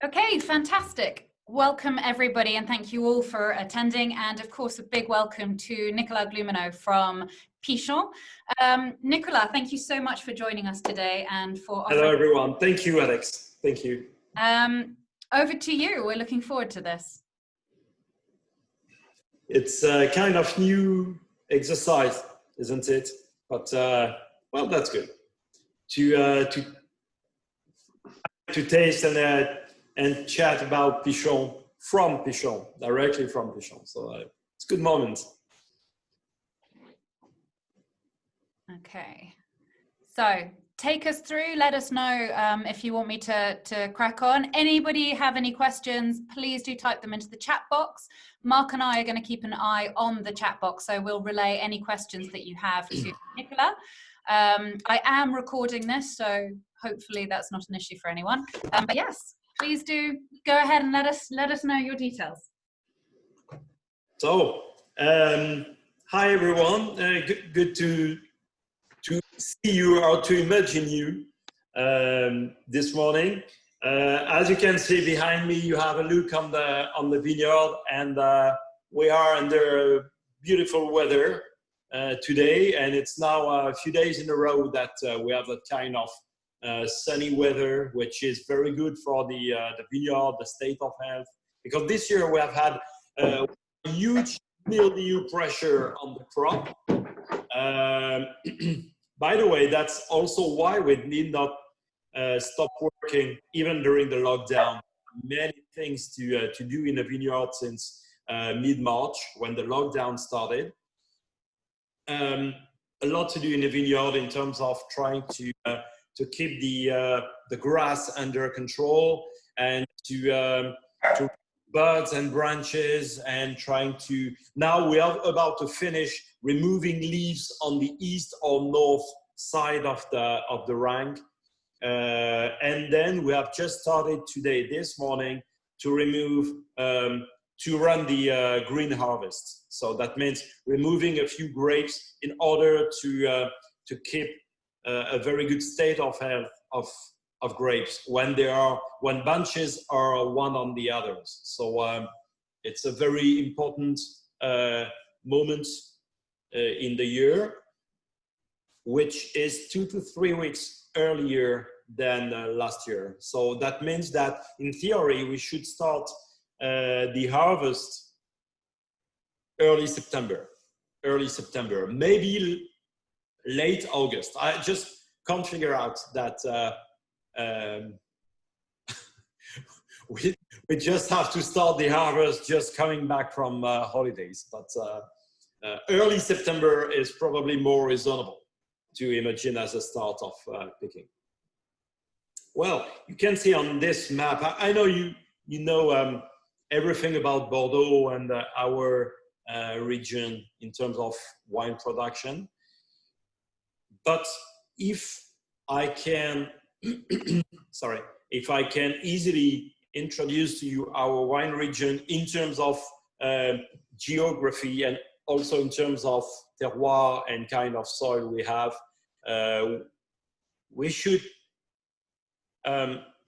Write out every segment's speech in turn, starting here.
Okay, fantastic. Welcome everybody, and thank you all for attending. And of course, a big welcome to Nicolas Glumineau from Pichon. Nicolas, thank you so much for joining us today and for offering. Hello everyone. Thank you, Alex. Thank you. Over to you. We're looking forward to this. It's a kind of new exercise, isn't it? But well, that's good to taste and chat about Pichon from Pichon, directly from Pichon. So it's a good moment. Okay, so take us through. Let us know if you want me to crack on. Anybody have any questions, please do type them into the chat box. Mark and I are going to keep an eye on the chat box, so we'll relay any questions that you have to Nicolas. I am recording this, so hopefully that's not an issue for anyone. But yes, please do go ahead and let us know your details. So, hi everyone. Good to see you or to imagine you this morning. As you can see behind me, you have a look on the vineyard, and we are under beautiful weather today, and it's now a few days in a row that we have that kind of sunny weather, which is very good for the vineyard, the state of health, because this year we have had a huge mildew pressure on the crop. By the way, that's also why we need not stop working even during the lockdown. Many things to do in the vineyard since mid-March when the lockdown started. A lot to do in the vineyard in terms of trying to keep the grass under control and to buds and branches, and trying to, now we are about to finish removing leaves on the east or north side of the rank, and then we have just started this morning to remove to run the green harvest. So that means removing a few grapes in order to keep a very good state of health of grapes when bunches are one on the others. So it's a very important moment in the year, which is 2 to 3 weeks earlier than last year. So that means that in theory we should start the harvest early September, maybe late August. I just can't figure out that we just have to start the harvest just coming back from holidays. But early September is probably more reasonable to imagine as a start of picking. Well, you can see on this map, I know you know everything about Bordeaux and our region in terms of wine production. But if I can, if I can easily introduce to you our wine region in terms of geography and also in terms of terroir and kind of soil we have, we should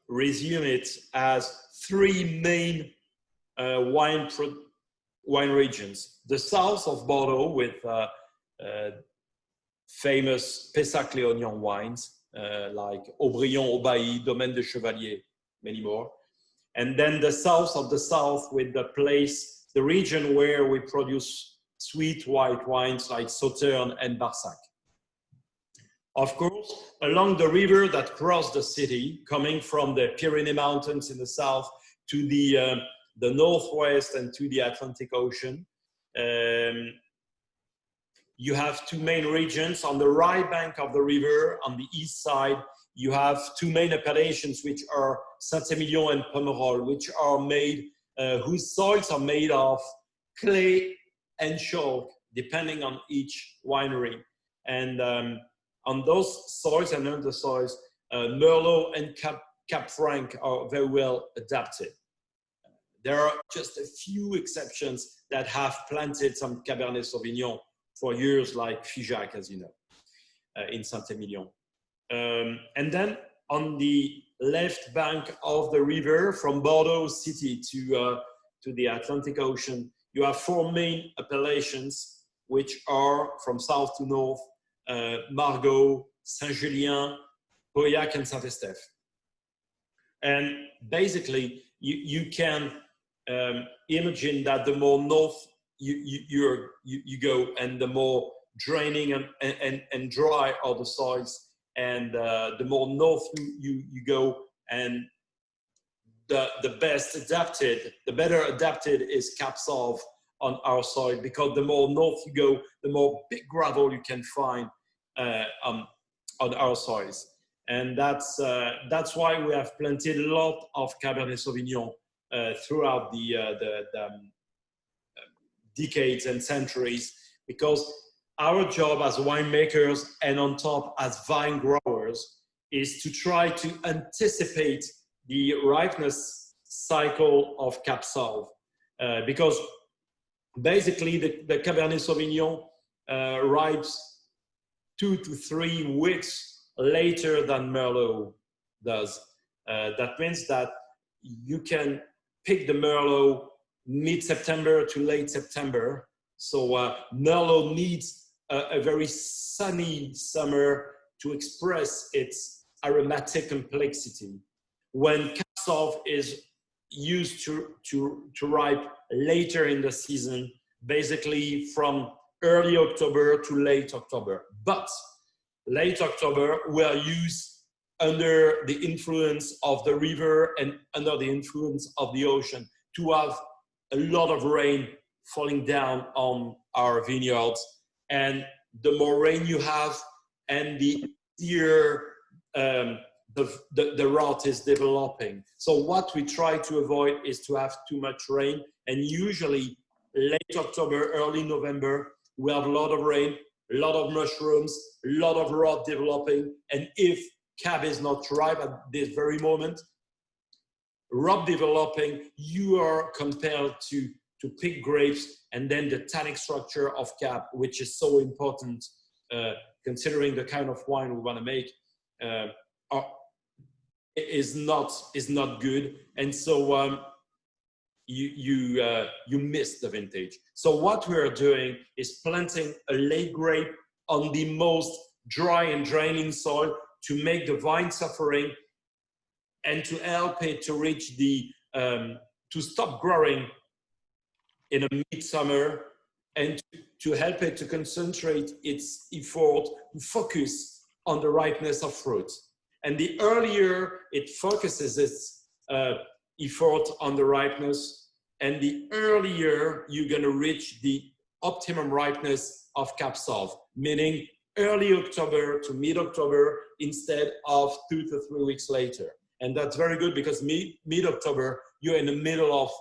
resume it as 3 main wine regions. The south of Bordeaux with famous Pessac-Léognan wines like Aubryon, Aubailly, Domaine de Chevalier, many more. And then the south of the south with the region where we produce sweet white wines like Sauternes and Barsac. Of course, along the river that crossed the city, coming from the Pyrenees Mountains in the south to the northwest and to the Atlantic Ocean, you have 2 main regions. On the right bank of the river, on the east side, you have 2 main appellations, which are Saint-Émilion and Pomerol, which are made, whose soils are made of clay and chalk, depending on each winery. And on those soils and under soils, Merlot and Cap Franc are very well adapted. There are just a few exceptions that have planted some Cabernet Sauvignon for years, like Figeac, as you know, in Saint-Émilion. And then on the left bank of the river from Bordeaux city to the Atlantic Ocean, you have four main appellations, which are from south to north, Margaux, Saint-Julien, Pauillac, and Saint-Estèphe. And basically, you can imagine that the more north you go, and the more draining and dry are the soils, and the more north you go, and the better adapted is Cap Sauve on our soil, because the more north you go, the more big gravel you can find on our soils. And that's why we have planted a lot of Cabernet Sauvignon throughout the decades and centuries, because our job as winemakers and on top as vine growers is to try to anticipate the ripeness cycle of Cap Sauve, because basically the Cabernet Sauvignon ripes 2 to 3 weeks later than Merlot does. That means that you can pick the Merlot mid-September to late September. So Merlot needs a very sunny summer to express its aromatic complexity. When Cap Sauve is used to ripe later in the season, basically from early October to late October. But late October were used under the influence of the river and under the influence of the ocean to have a lot of rain falling down on our vineyards. And the more rain you have, and the easier the rot is developing. So what we try to avoid is to have too much rain. And usually late October, early November, we have a lot of rain, a lot of mushrooms, a lot of rot developing. And if Cab is not ripe at this very moment, rot developing, you are compelled to pick grapes, and then the tannic structure of Cab, which is so important considering the kind of wine we want to make, is not good, and so you miss the vintage. So what we are doing is planting a late grape on the most dry and draining soil to make the vine suffering, and to help it to reach the to stop growing in a midsummer, and to help it to concentrate its effort to focus on the ripeness of fruit. And the earlier it focuses its effort on the ripeness, and the earlier you're going to reach the optimum ripeness of Cap Sauve, meaning early October to mid-October instead of 2 to 3 weeks later. And that's very good, because mid-October, you're in the middle of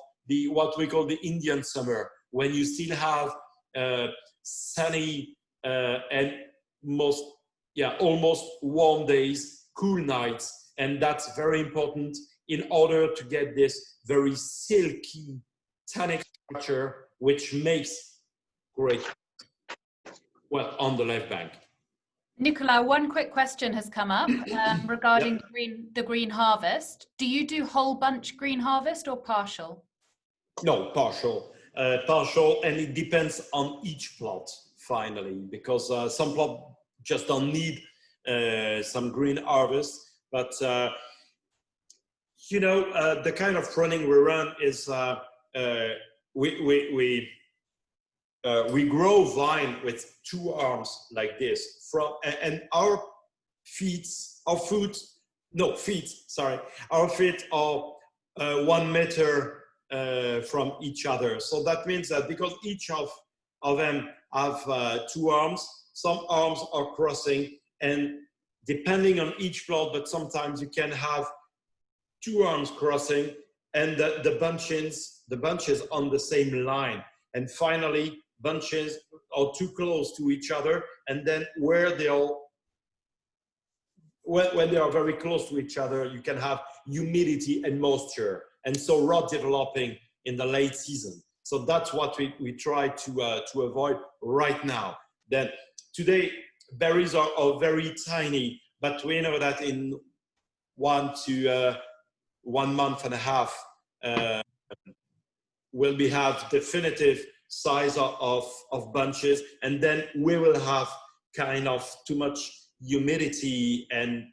what we call the Indian summer, when you still have sunny and almost warm days, cool nights. And that's very important in order to get this very silky tannic structure, which makes great, well, on the left bank. Nicolas, one quick question has come up regarding the green harvest. Do you do whole bunch green harvest or partial? No, partial. Partial, and it depends on each plot, finally, because some plots just don't need some green harvest. But, the kind of pruning we run is we grow vine with 2 arms like this, and our feet are 1 meter from each other. So that means that because each of them have 2 arms, some arms are crossing, and depending on each plot, but sometimes you can have 2 arms crossing, and the bunches on the same line. And finally, bunches are too close to each other, and then when they are very close to each other, you can have humidity and moisture, and so rot developing in the late season. So that's what we try to avoid right now. Then today, berries are very tiny, but we know that in 1 month and a half, will be have definitive size of bunches, and then we will have kind of too much humidity and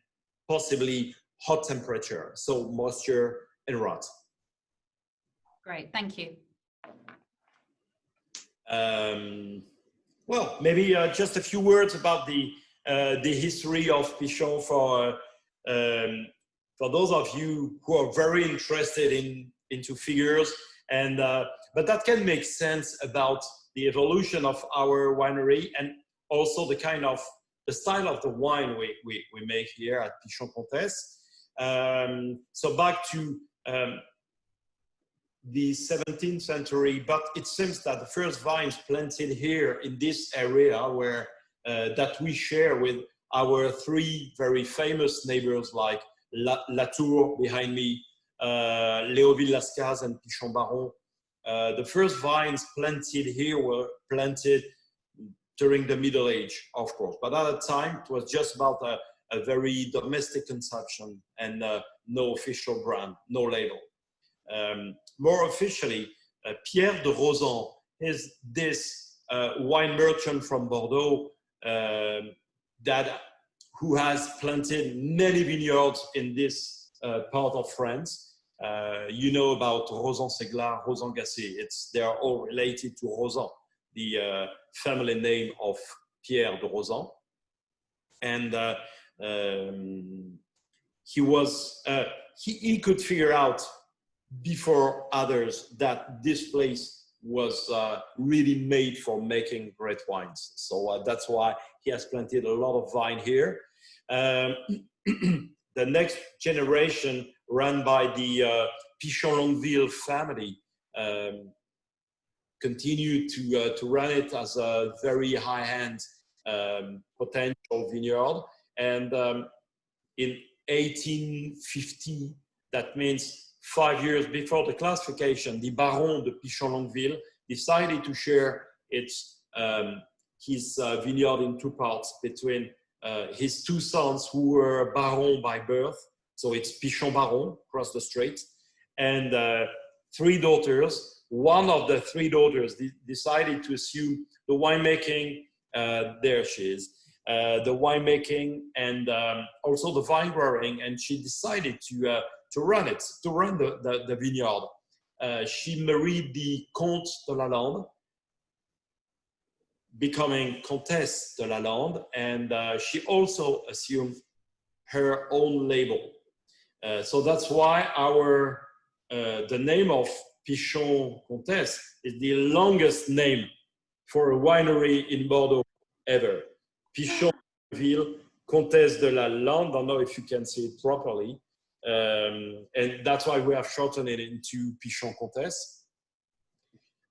possibly hot temperature, so moisture and rot. Great, thank you. Well, maybe just a few words about the history of Pichon for those of you who are very interested into figures, and but that can make sense about the evolution of our winery and also the kind of the style of the wine we make here at Pichon Comtesse. So back to the 17th century, but it seems that the first vines planted here in this area where that we share with our three very famous neighbors like La Tour behind me, Léoville-Lascaz and Pichon Baron. The first vines planted here were planted during the Middle Age, of course, but at that time it was just about a very domestic consumption and no official brand, no label. More officially, Pierre de Rozan is this wine merchant from Bordeaux who has planted many vineyards in this part of France. You know about Rozan-Seglar, Rozan-Gassé. They are all related to Rozan, the family name of Pierre de Rozan. And he could figure out before others that this place was really made for making great wines. So that's why he has planted a lot of vine here. The next generation, run by the Pichon Longueville family, continued to run it as a very high-end potential vineyard. And in 1850, that means 5 years before the classification, the Baron de Pichon Longueville decided to share his vineyard in two parts between his two sons who were Baron by birth, so it's Pichon Baron across the strait, and three daughters. One of the three daughters decided to assume the winemaking, there she is, the winemaking and also the vine growing, and she decided to run the vineyard. She married the Comte de la Lande, becoming Comtesse de la Lande, and she also assumed her own label. So that's why the name of Pichon Comtesse is the longest name for a winery in Bordeaux ever. Pichon Ville, Comtesse de la Lande. I don't know if you can see it properly. And that's why we have shortened it into Pichon Comtesse.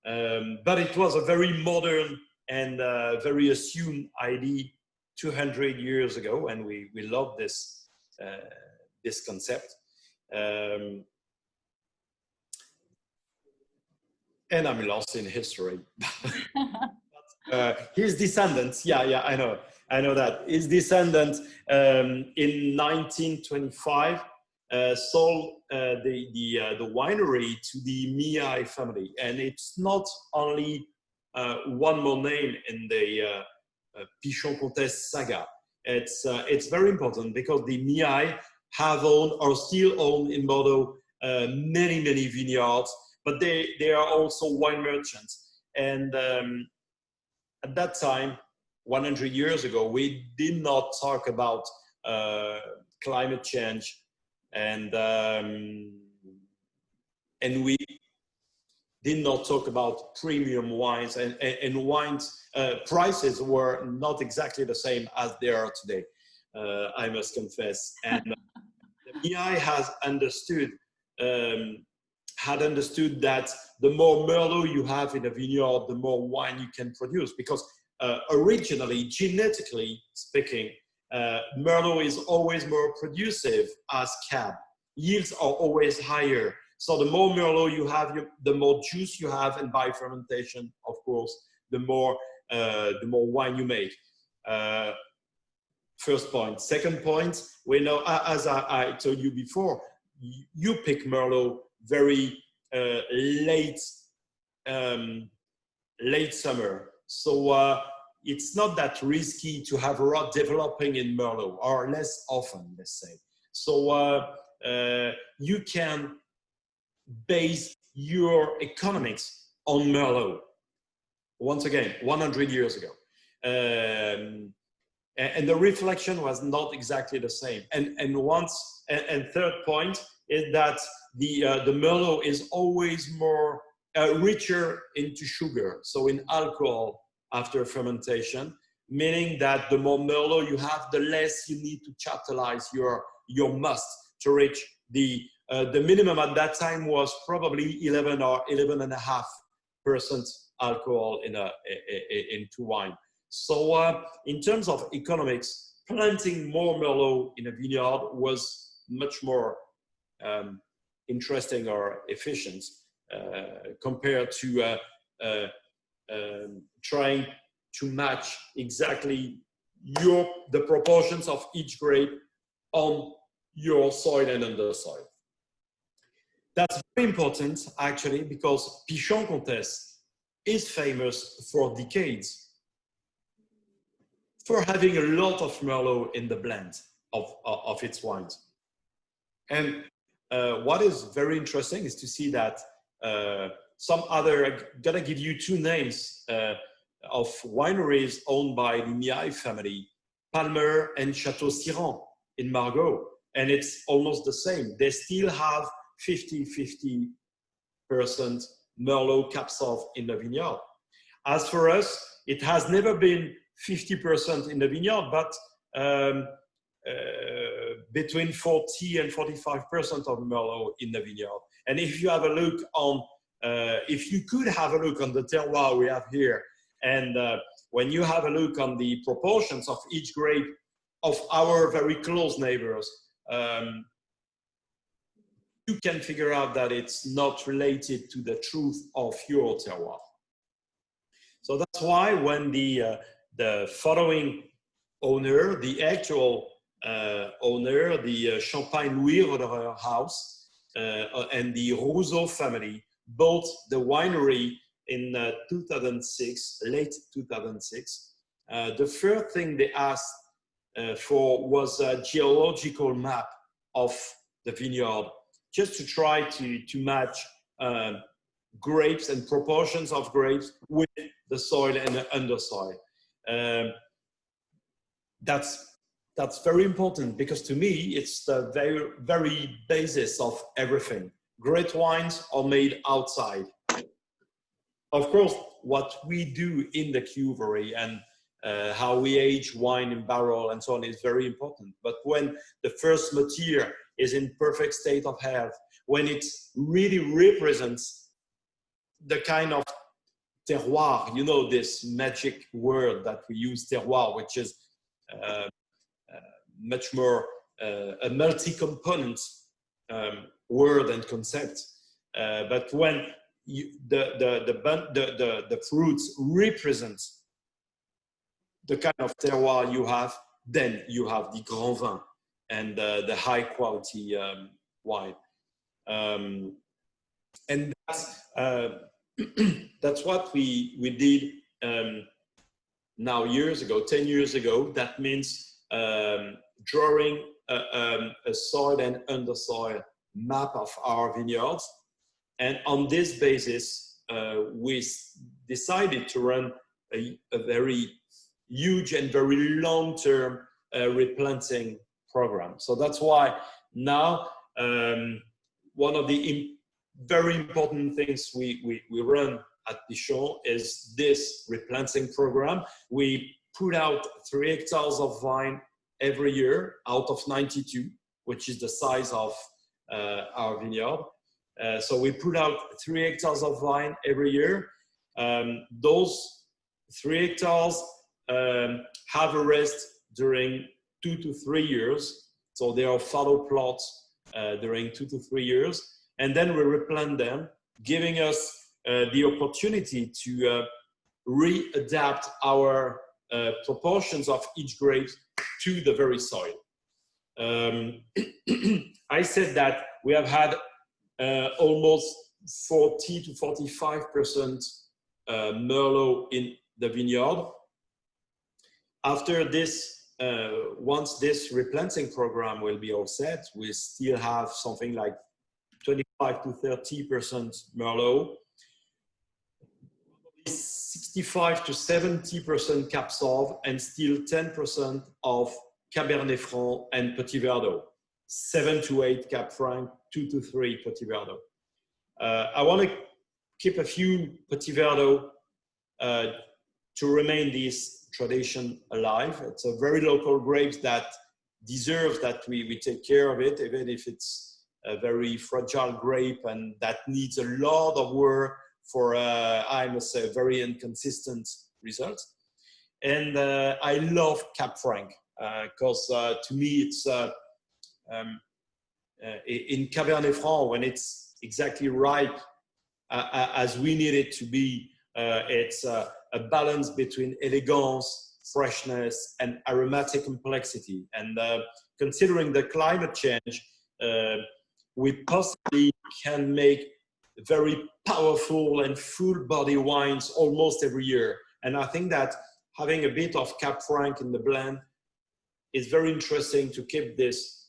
But it was a very modern and very assumed idea 200 years ago, and we love this concept. And I'm lost in history. His descendants, yeah, I know that. His descendants in 1925 sold the winery to the Miaille family, and it's not only one more name in the Pichon Comtesse saga. It's very important because the Miaille have owned or still own in Bordeaux many vineyards, but they are also wine merchants. And at that time, 100 years ago, we did not talk about climate change, and we did not talk about premium wines, and wines prices were not exactly the same as they are today, I must confess. And the Miaille has understood that the more Merlot you have in a vineyard, the more wine you can produce, because originally, genetically speaking, Merlot is always more producive as Cab. Yields are always higher. So the more Merlot you have, the more juice you have, and by fermentation, of course, the more wine you make. First point. Second point, we know, as I told you before, you pick Merlot very late summer. So it's not that risky to have rot developing in Merlot, or less often, let's say. So you can base your economics on Merlot. Once again, 100 years ago. And the reflection was not exactly the same. And third point is that the Merlot is always more richer into sugar, so in alcohol after fermentation, meaning that the more Merlot you have, the less you need to chaptalize your must to reach the minimum at that time was probably 11 or 11.5% alcohol into wine. So in terms of economics, planting more Merlot in a vineyard was much more interesting or efficient compared to trying to match exactly the proportions of each grape on your soil and undersoil. That's very important, actually, because Pichon Comtesse is famous for decades for having a lot of Merlot in the blend of its wines. And what is very interesting is to see that some other, I'm gonna give you two names of wineries owned by the Miaille family, Palmer and Château Siran in Margaux. And it's almost the same. They still have 50% Merlot Cab Sauv in the vineyard. As for us, it has never been 50% in the vineyard, but between 40 and 45% of Merlot in the vineyard. And if you have a look on, if you could have a look on the terroir we have here, and when you have a look on the proportions of each grape of our very close neighbors, you can figure out that it's not related to the truth of your terroir. So that's why when the following owner, the actual owner, the Champagne Louis Roederer house and the Rousseau family bought the winery in 2006, late 2006. The first thing they asked for was a geological map of the vineyard, just to try to match grapes and proportions of grapes with the soil and the undersoil. That's very important, because to me, it's the very, very basis of everything. Great wines are made outside. Of course, what we do in the cuvery and how we age wine in barrel and so on is very important. But when the first material is in perfect state of health, when it really represents the kind of terroir, you know, this magic word that we use, terroir, which is much more a multi-component word and concept. But when the fruits represent the kind of terroir you have, then you have the grand vin and the high quality wine. And that's what we did now years ago, 10 years ago. That means drawing a soil and undersoil map of our vineyards. And on this basis, we decided to run a very huge and very long-term replanting program. So that's why now one of the very important things we run at Pichon is this replanting program. We put out 3 hectares of vine every year out of 92, which is the size of our vineyard. So we put out 3 hectares of vine every year. Those 3 hectares have a rest during 2 to 3 years. So they are fallow plots during 2 to 3 years. And then we replant them, giving us the opportunity to readapt our proportions of each grape to the very soil. I said that we have had almost 40 to 45% Merlot in the vineyard. After this, once this replanting program will be all set, we still have something like 25 to 30% Merlot, 65 to 70% Cap Sauv, and still 10% of Cabernet Franc and Petit Verdot, 7 to 8 Cap Franc, 2 to 3 Petit Verdot. I want to keep a few Petit Verdot to remain this tradition alive. It's a very local grape that deserves that we take care of it, even if it's a very fragile grape and that needs a lot of work for, I must say, very inconsistent results. And I love Cap Franc because to me it's in Cabernet Franc, when it's exactly ripe as we need it to be, it's a balance between elegance, freshness, and aromatic complexity. And considering the climate change, we possibly can make very powerful and full body wines almost every year. And I think that having a bit of Cap Franc in the blend is very interesting to keep this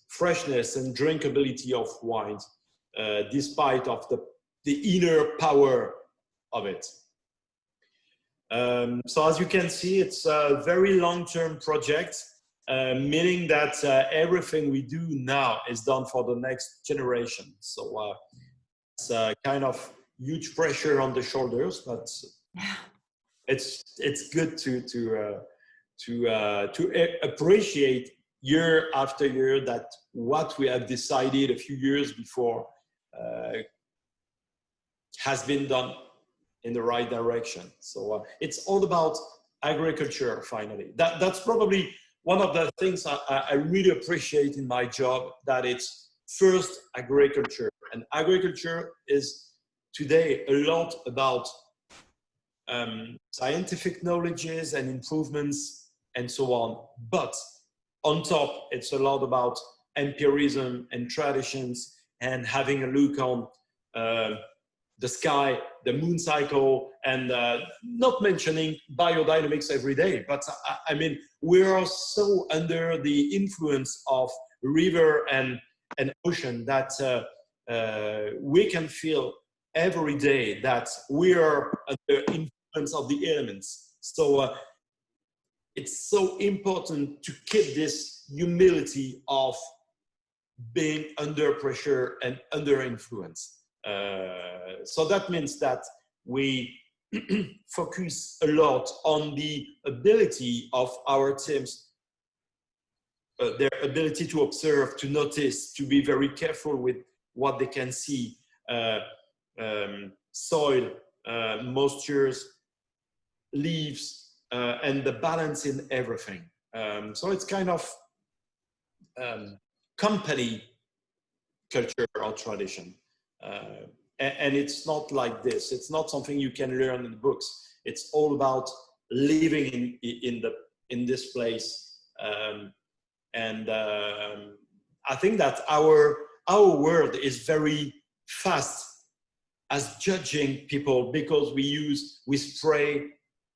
freshness and drinkability of wines, despite of the inner power of it. So as you can see, it's a very long-term project, meaning that everything we do now is done for the next generation. So it's kind of huge pressure on the shoulders, but it's good to appreciate year after year that what we have decided a few years before has been done in the right direction. So it's all about agriculture, finally. That's probably one of the things I really appreciate in my job, that it's first agriculture. And agriculture is today a lot about scientific knowledges and improvements and so on. But on top, it's a lot about empirism and traditions and having a look on the sky, the moon cycle, and not mentioning biodynamics every day. But I mean, we are so under the influence of river and ocean that we can feel every day that we are under influence of the elements. So it's so important to keep this humility of being under pressure and under influence. So that means that we focus a lot on the ability of our teams, their ability to observe, to notice, to be very careful with what they can see, soil, moistures, leaves, and the balance in everything. So it's kind of company culture or tradition. And it's not like this. It's not something you can learn in the books. It's all about living in this place. I think that our world is very fast as judging people because we spray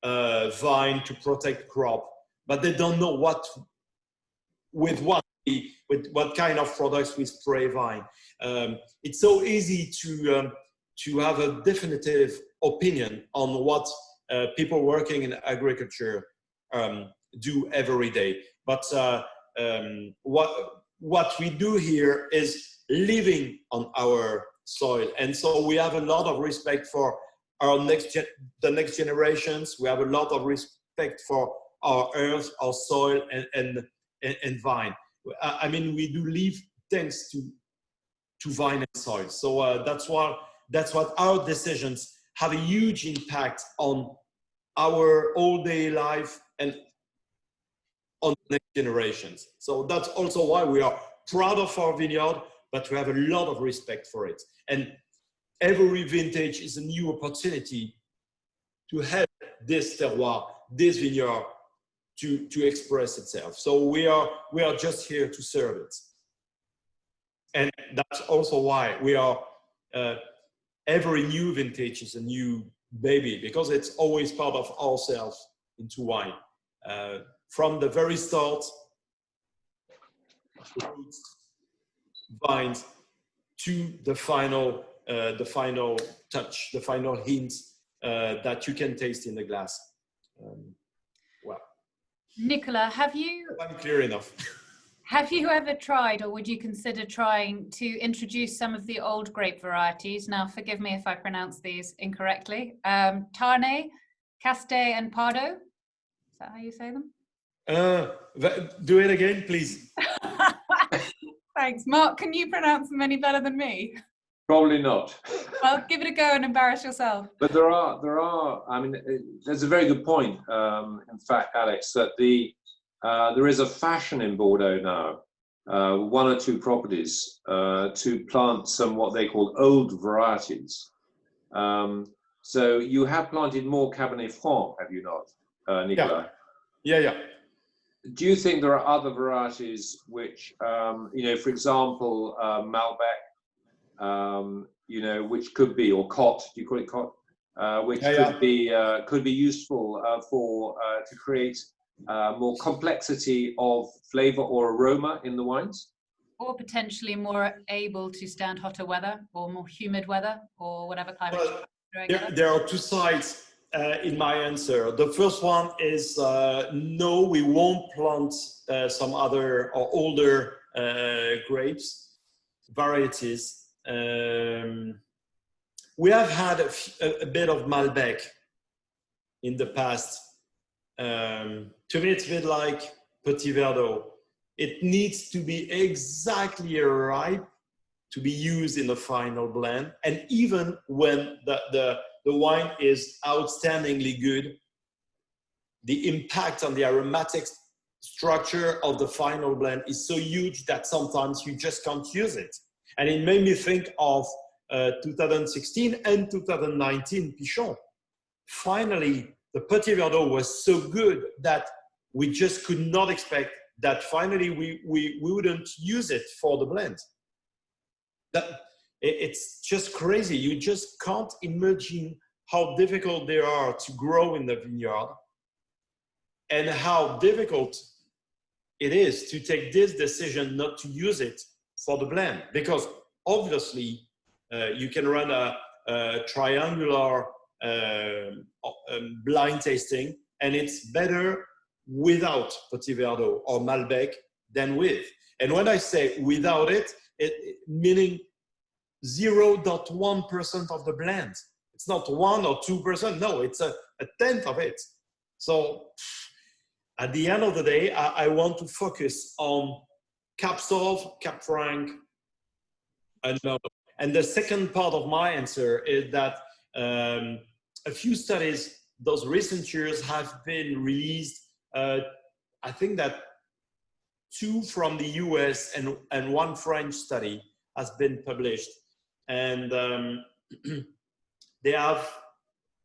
vine to protect crop, but they don't know with what kind of products we spray vine. It's so easy to have a definitive opinion on what people working in agriculture do every day. But what we do here is living on our soil, and so we have a lot of respect for our the next generations. We have a lot of respect for our earth, our soil, and vine. I mean, we do live thanks to vine and soil. So that's what our decisions have a huge impact on our all-day life and on the next generations. So that's also why we are proud of our vineyard, but we have a lot of respect for it. And every vintage is a new opportunity to help this terroir, this vineyard, to express itself. So we are just here to serve it. And that's also why we are, every new vintage is a new baby, because it's always part of ourselves into wine. From the very start, roots, vines, to the final touch, the final hint that you can taste in the glass. Well, Nicolas, I'm clear enough. Have you ever tried, or would you consider trying, to introduce some of the old grape varieties? Now, forgive me if I pronounce these incorrectly. Tarnay, Castay, and Pardo. Is that how you say them? Do it again, please. Thanks. Mark, can you pronounce them any better than me? Probably not. Well, give it a go and embarrass yourself. But there are. I mean, there's a very good point. In fact, Alex, that there is a fashion in Bordeaux now, one or two properties, to plant some what they call old varieties. So you have planted more Cabernet Franc, have you not, Nicolas? Yeah. Do you think there are other varieties which, for example, Malbec, which could be, or Cot, do you call it Cot? Which could be useful to create more complexity of flavor or aroma in the wines? Or potentially more able to stand hotter weather, or more humid weather, or whatever climate. Well, there are two sides in my answer. The first one is no, we won't plant some other or older grapes, varieties. We have had a bit of Malbec in the past. To me, it's a bit like Petit Verdot. It needs to be exactly ripe to be used in the final blend. And even when the wine is outstandingly good, the impact on the aromatic structure of the final blend is so huge that sometimes you just can't use it. And it made me think of 2016 and 2019 Pichon. Finally, the Petit Verdot was so good that we just could not expect that finally we wouldn't use it for the blend. It's just crazy. You just can't imagine how difficult they are to grow in the vineyard, and how difficult it is to take this decision not to use it for the blend. Because obviously you can run a triangular blind tasting, and it's better without Petit Verdot or Malbec than with. And when I say without it, meaning 0.1% of the blend. It's not 1 or 2%. No, it's a tenth of it. So at the end of the day, I want to focus on Cap Sauv, Cap Franc, and Merlot. And the second part of my answer is that a few studies those recent years have been released. I think that 2 from the US and 1 French study has been published. And they have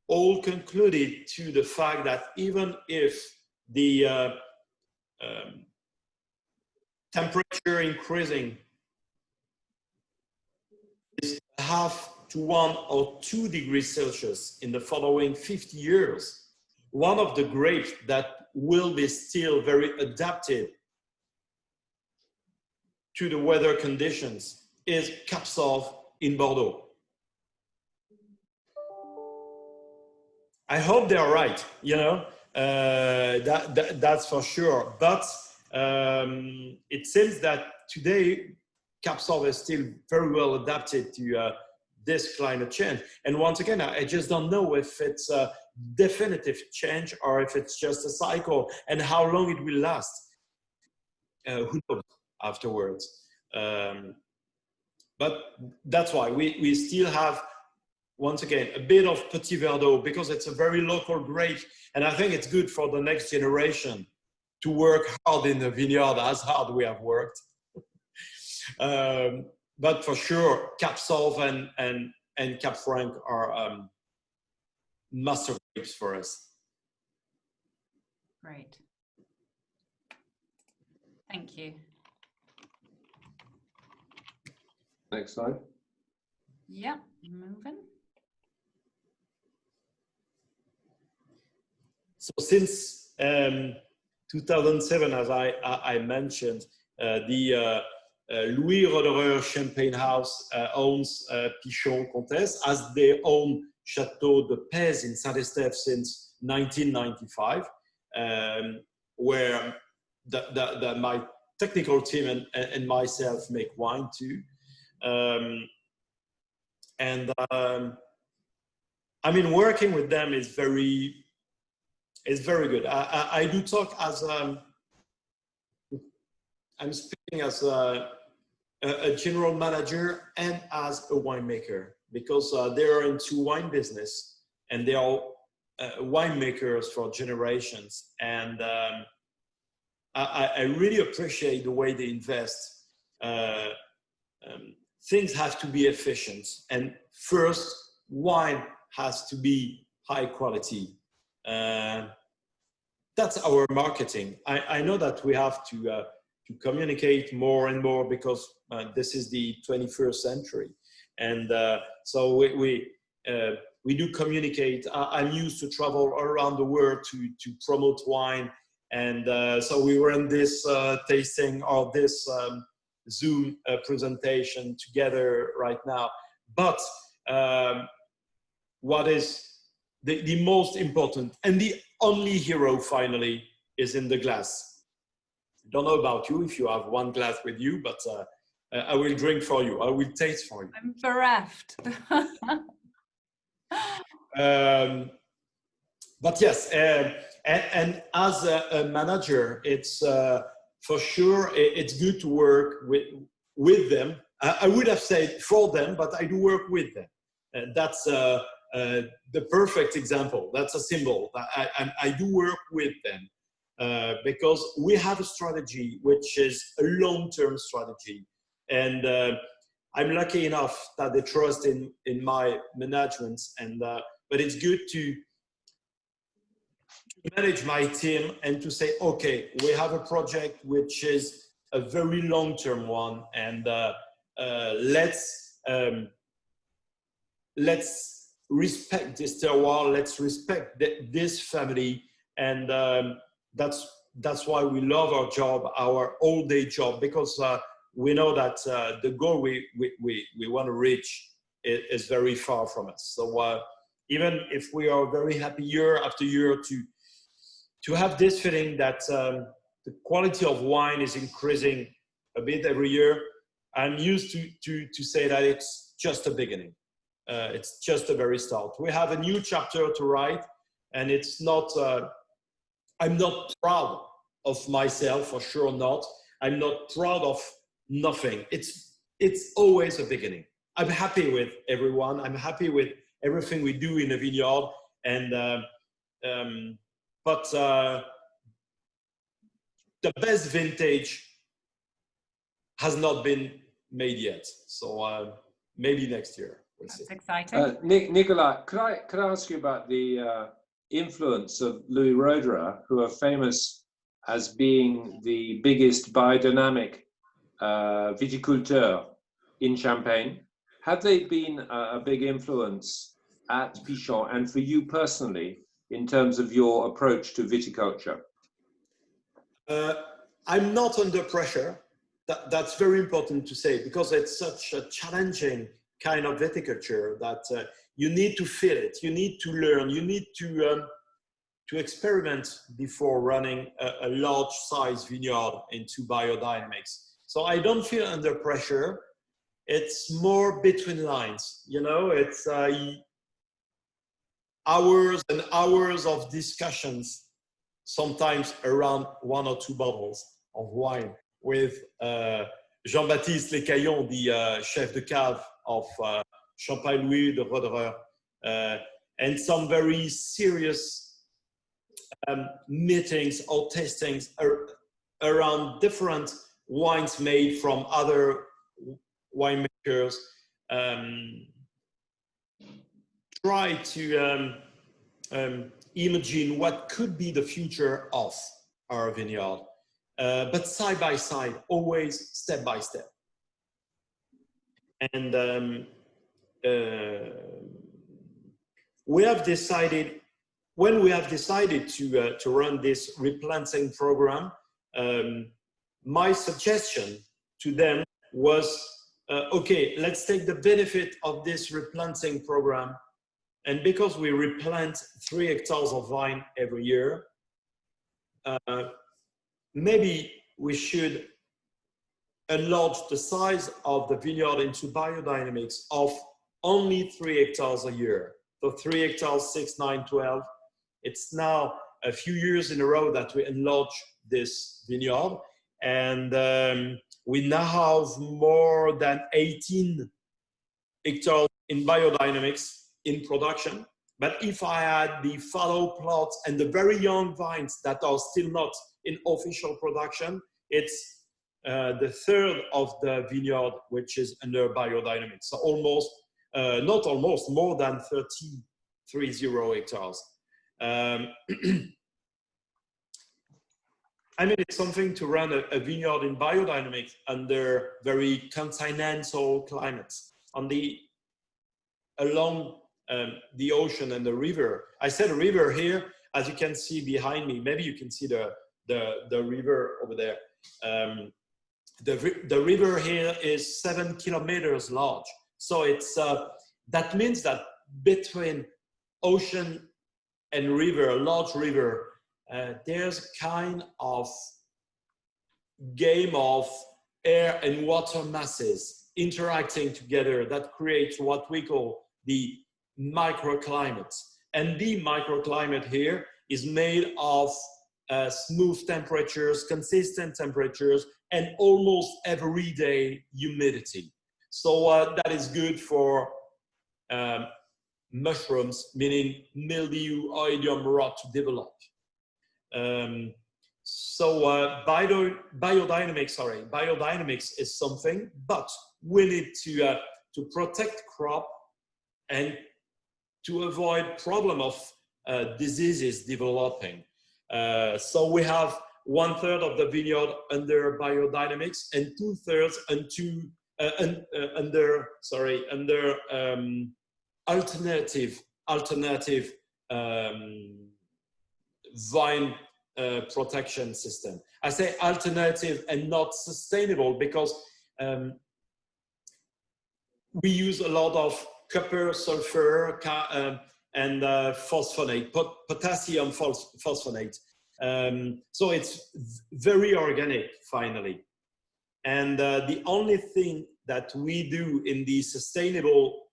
all concluded to the fact that even if the temperature increasing is 0.5 to 1 or 2 degrees Celsius in the following 50 years, one of the grapes that will be still very adapted to the weather conditions is Cap Sauv in Bordeaux. I hope they are right, that's for sure. But it seems that today Cap Sauv is still very well adapted to this climate change. And once again, I just don't know if it's a definitive change or if it's just a cycle, and how long it will last. Who knows afterwards? But that's why we still have, once again, a bit of Petit Verdot, because it's a very local grape. And I think it's good for the next generation to work hard in the vineyard as hard we have worked. But for sure, Cap Sauv and Cap Franc are master grapes for us. Great. Thank you. Next slide. Yeah, moving. So since 2007, as I mentioned, the Louis Roederer Champagne House owns Pichon Comtesse as their own Chateau de Pèze in Saint-Estèphe since 1995, where my technical team and myself make wine too. I mean, working with them is very good. I do talk as I'm speaking as a general manager and as a winemaker, because they are into wine business and they are winemakers for generations. And I really appreciate the way they invest. Things have to be efficient, and first, wine has to be high quality. That's our marketing. I know that we have to communicate more and more, because this is the 21st century, and so we do communicate. I'm used to travel around the world to promote wine, and so we were in this tasting or this Zoom presentation together right now. But what is the most important and the only hero finally is in the glass. I don't know about you if you have one glass with you, but I will drink for you. I will taste for you. I'm bereft. But yes, and as a manager, it's for sure it's good to work with them. I would have said for them, but I do work with them. That's the perfect example. That's a symbol. I do work with them because we have a strategy which is a long-term strategy, and I'm lucky enough that they trust in my management. And but it's good to manage my team and to say, okay, we have a project which is a very long-term one, and let's respect this terroir, let's respect this family, and that's why we love our job, our all-day job, because we know that the goal we want to reach is very far from us. So even if we are very happy year after year to have this feeling that the quality of wine is increasing a bit every year, I'm used to say that it's just a beginning. It's just a very start. We have a new chapter to write, and it's not, I'm not proud of myself, for sure not. I'm not proud of nothing. It's always a beginning. I'm happy with everyone. I'm happy with everything we do in the vineyard, and but the best vintage has not been made yet. So maybe next year. We'll see. That's exciting. Nicolas, could I ask you about the influence of Louis Roederer, who are famous as being the biggest biodynamic viticulteur in Champagne? Have they been a big influence at Pichon and for you personally in terms of your approach to viticulture? I'm not under pressure. That's very important to say, because it's such a challenging kind of viticulture that you need to feel it, you need to learn, you need to experiment before running a large size vineyard into biodynamics. So I don't feel under pressure. It's more between lines, you know, it's hours and hours of discussions, sometimes around 1 or 2 bottles of wine with Jean-Baptiste Lécaillon, the chef de cave of Champagne Louis de Roederer, and some very serious meetings or tastings around different wines made from other winemakers. Try to imagine what could be the future of our vineyard. but side by side, always step by step. And we have decided, when we have decided to run this replanting program, my suggestion to them was, okay, let's take the benefit of this replanting program. And because we replant 3 hectares of vine every year, maybe we should enlarge the size of the vineyard into biodynamics of only 3 hectares a year. So 3 hectares, 6, 9, 12. It's now a few years in a row that we enlarge this vineyard. And we now have more than 18 hectares in biodynamics in production. But if I add the fallow plots and the very young vines that are still not in official production, it's the third of the vineyard which is under biodynamics. So almost, not almost, more than 30 hectares. I mean, it's something to run a vineyard in biodynamics under very continental climates. Along the ocean and the river. I said river here, as you can see behind me. Maybe you can see the river over there. The river here is 7 kilometers large. So it's that means that between ocean and river, a large river, there's kind of game of air and water masses interacting together that creates what we call the microclimate. And the microclimate here is made of smooth temperatures, consistent temperatures, and almost everyday humidity. So that is good for mushrooms, meaning mildew, oidium rot to develop. Biodynamics is something, but we need to protect crop and to avoid problem of diseases developing. So we have 1/3 of the vineyard under biodynamics and 2/3 under alternative vine protection system. I say alternative and not sustainable because we use a lot of copper, sulfur, and phosphonate, potassium phosphonate. So it's very organic, finally. And the only thing that we do in the sustainable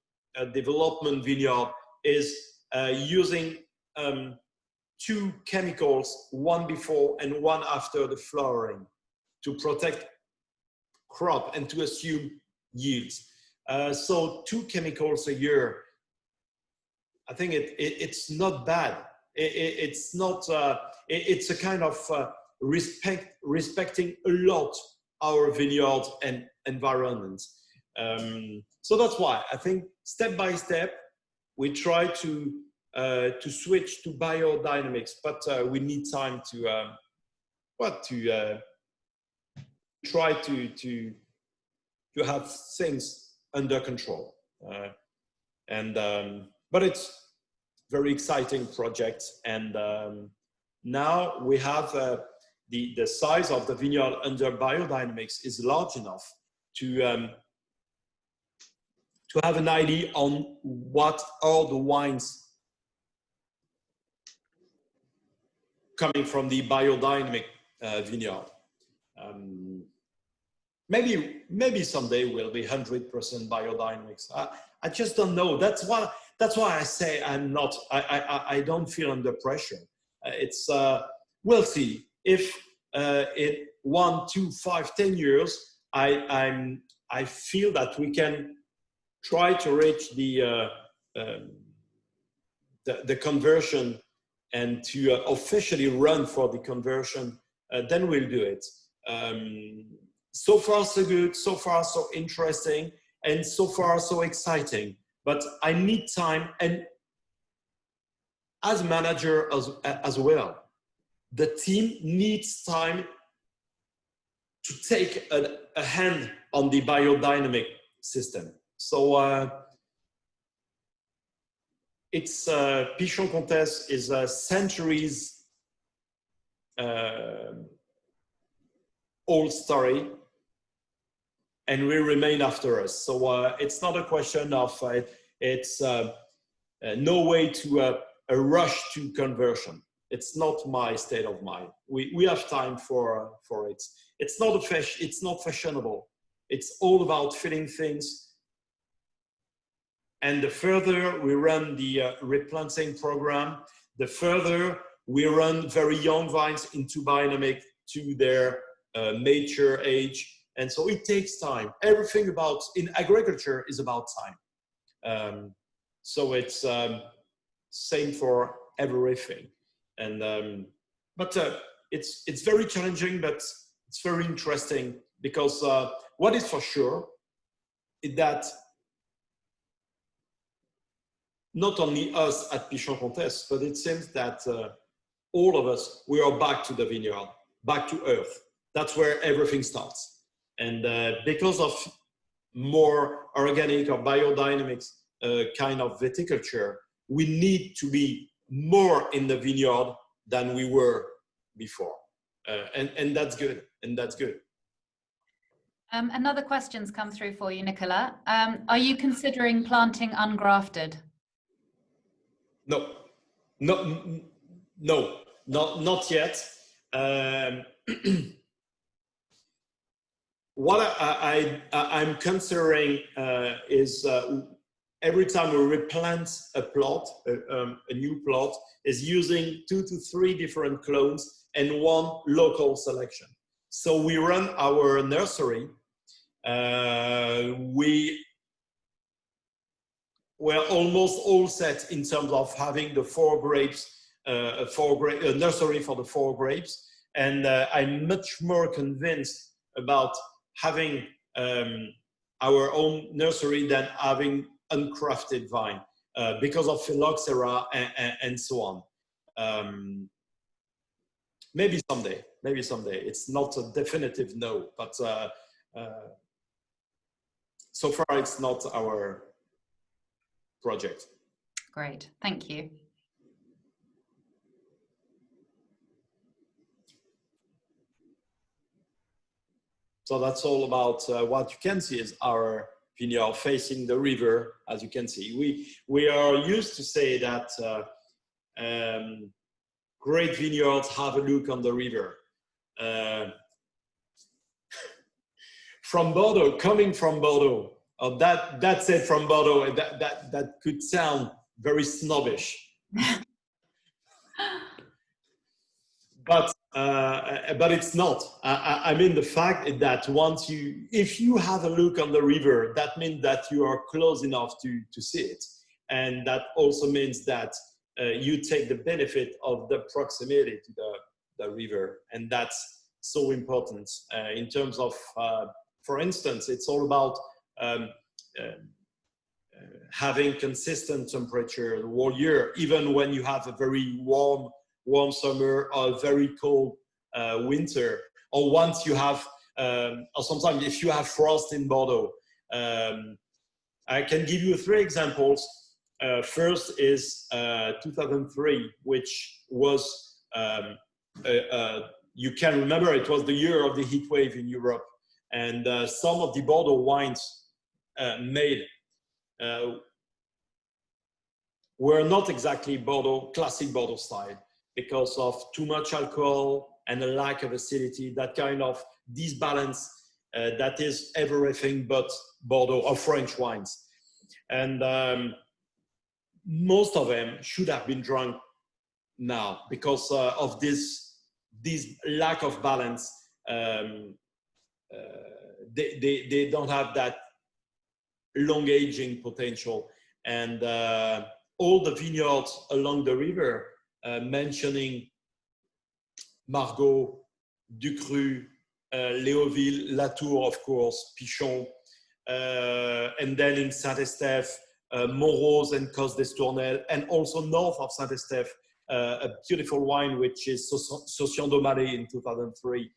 development vineyard is using 2 chemicals, one before and one after the flowering, to protect crop and to assume yields. So 2 chemicals a year, I think it's not bad. It's not. It's a kind of respecting a lot our vineyard and environment. So that's why I think step by step we try to switch to biodynamics, but we need time to try to have things under control. But it's very exciting project, and now we have the size of the vineyard under biodynamics is large enough to have an idea on what are the wines coming from the biodynamic vineyard. Maybe someday we'll be 100% biodynamics. I just don't know. That's why I say I don't feel under pressure. It's we'll see if in 1, 2, 5, 10 years I feel that we can try to reach the conversion and to officially run for the conversion. Then we'll do it. So far so good, so far so interesting, and so far so exciting. But I need time, and as manager as well, the team needs time to take a hand on the biodynamic system. So it's Pichon Comtesse is a centuries old story, and will remain after us. So it's not a question of it's no way to a rush to conversion. It's not my state of mind. We have time for it. It's not it's not fashionable. It's all about filling things. And the further we run the replanting program, the further we run very young vines into biodynamic to their mature age. And so it takes time. Everything about in agriculture is about time. So it's same for everything. And but it's very challenging, but it's very interesting, because what is for sure is that not only us at Pichon Comtesse, but it seems that all of us, we are back to the vineyard, back to earth. That's where everything starts. And because of more organic or biodynamics kind of viticulture, we need to be more in the vineyard than we were before. And that's good, and that's good. Another question's come through for you, Nicolas. Are you considering planting ungrafted? No, not yet. What I'm considering is every time we replant a plot, a new plot, is using 2 to 3 different clones and 1 local selection. So we run our nursery. We're almost all set in terms of having the 4 grapes, a nursery for the 4 grapes. And I'm much more convinced about having our own nursery than having uncrafted vine because of phylloxera and so on. Maybe someday. It's not a definitive no, but so far it's not our project. Great, thank you. So that's all about what you can see is our vineyard facing the river. As you can see, we are used to say that great vineyards have a look on the river. From Bordeaux, coming from Bordeaux, that's it from Bordeaux. That could sound very snobbish, but it's not. I mean, the fact is that if you have a look on the river, that means that you are close enough to see it, and that also means that you take the benefit of the proximity to the river, and that's so important in terms of. For instance, it's all about having consistent temperature the whole year, even when you have a very warm summer or a very cold winter, or once you have, or sometimes if you have frost in Bordeaux. I can give you 3 examples. First is 2003, which was, you can remember, it was the year of the heat wave in Europe. And some of the Bordeaux wines made were not exactly classic Bordeaux style, because of too much alcohol and a lack of acidity, that kind of disbalance that is everything but Bordeaux or French wines. And most of them should have been drunk now because of this lack of balance. They don't have that long aging potential, and all the vineyards along the river, mentioning Margaux, Ducru, Léoville, Latour, of course, Pichon, and then in Saint-Estèphe, Montrose and Cos d'Estournel, and also north of Saint-Estèphe, a beautiful wine which is Saucian d'Aumalé in 2003.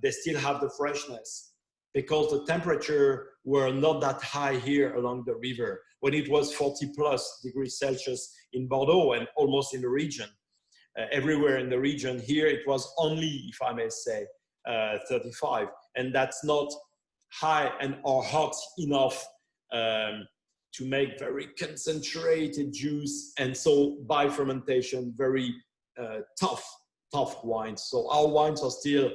they still have the freshness because the temperature were not that high here along the river. When it was 40+degrees Celsius in Bordeaux and almost in the region, everywhere in the region, here it was only, if I may say, 35, and that's not high and or hot enough to make very concentrated juice, and so by fermentation, very tough wines. So our wines are still,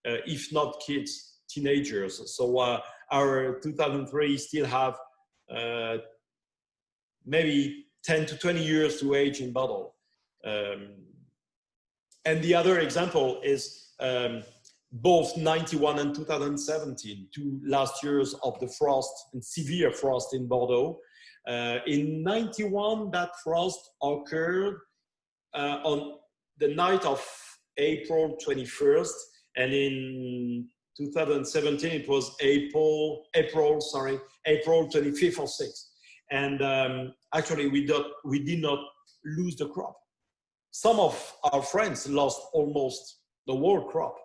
if not kids, teenagers. So our 2003 still have maybe 10 to 20 years to age in bottle. And the other example is both 91 and 2017, 2 last years of the frost and severe frost in Bordeaux. In 91, that frost occurred on the night of April 21st, and in 2017 it was April 25th or 6th. And actually we did not lose the crop. Some of our friends lost almost the whole crop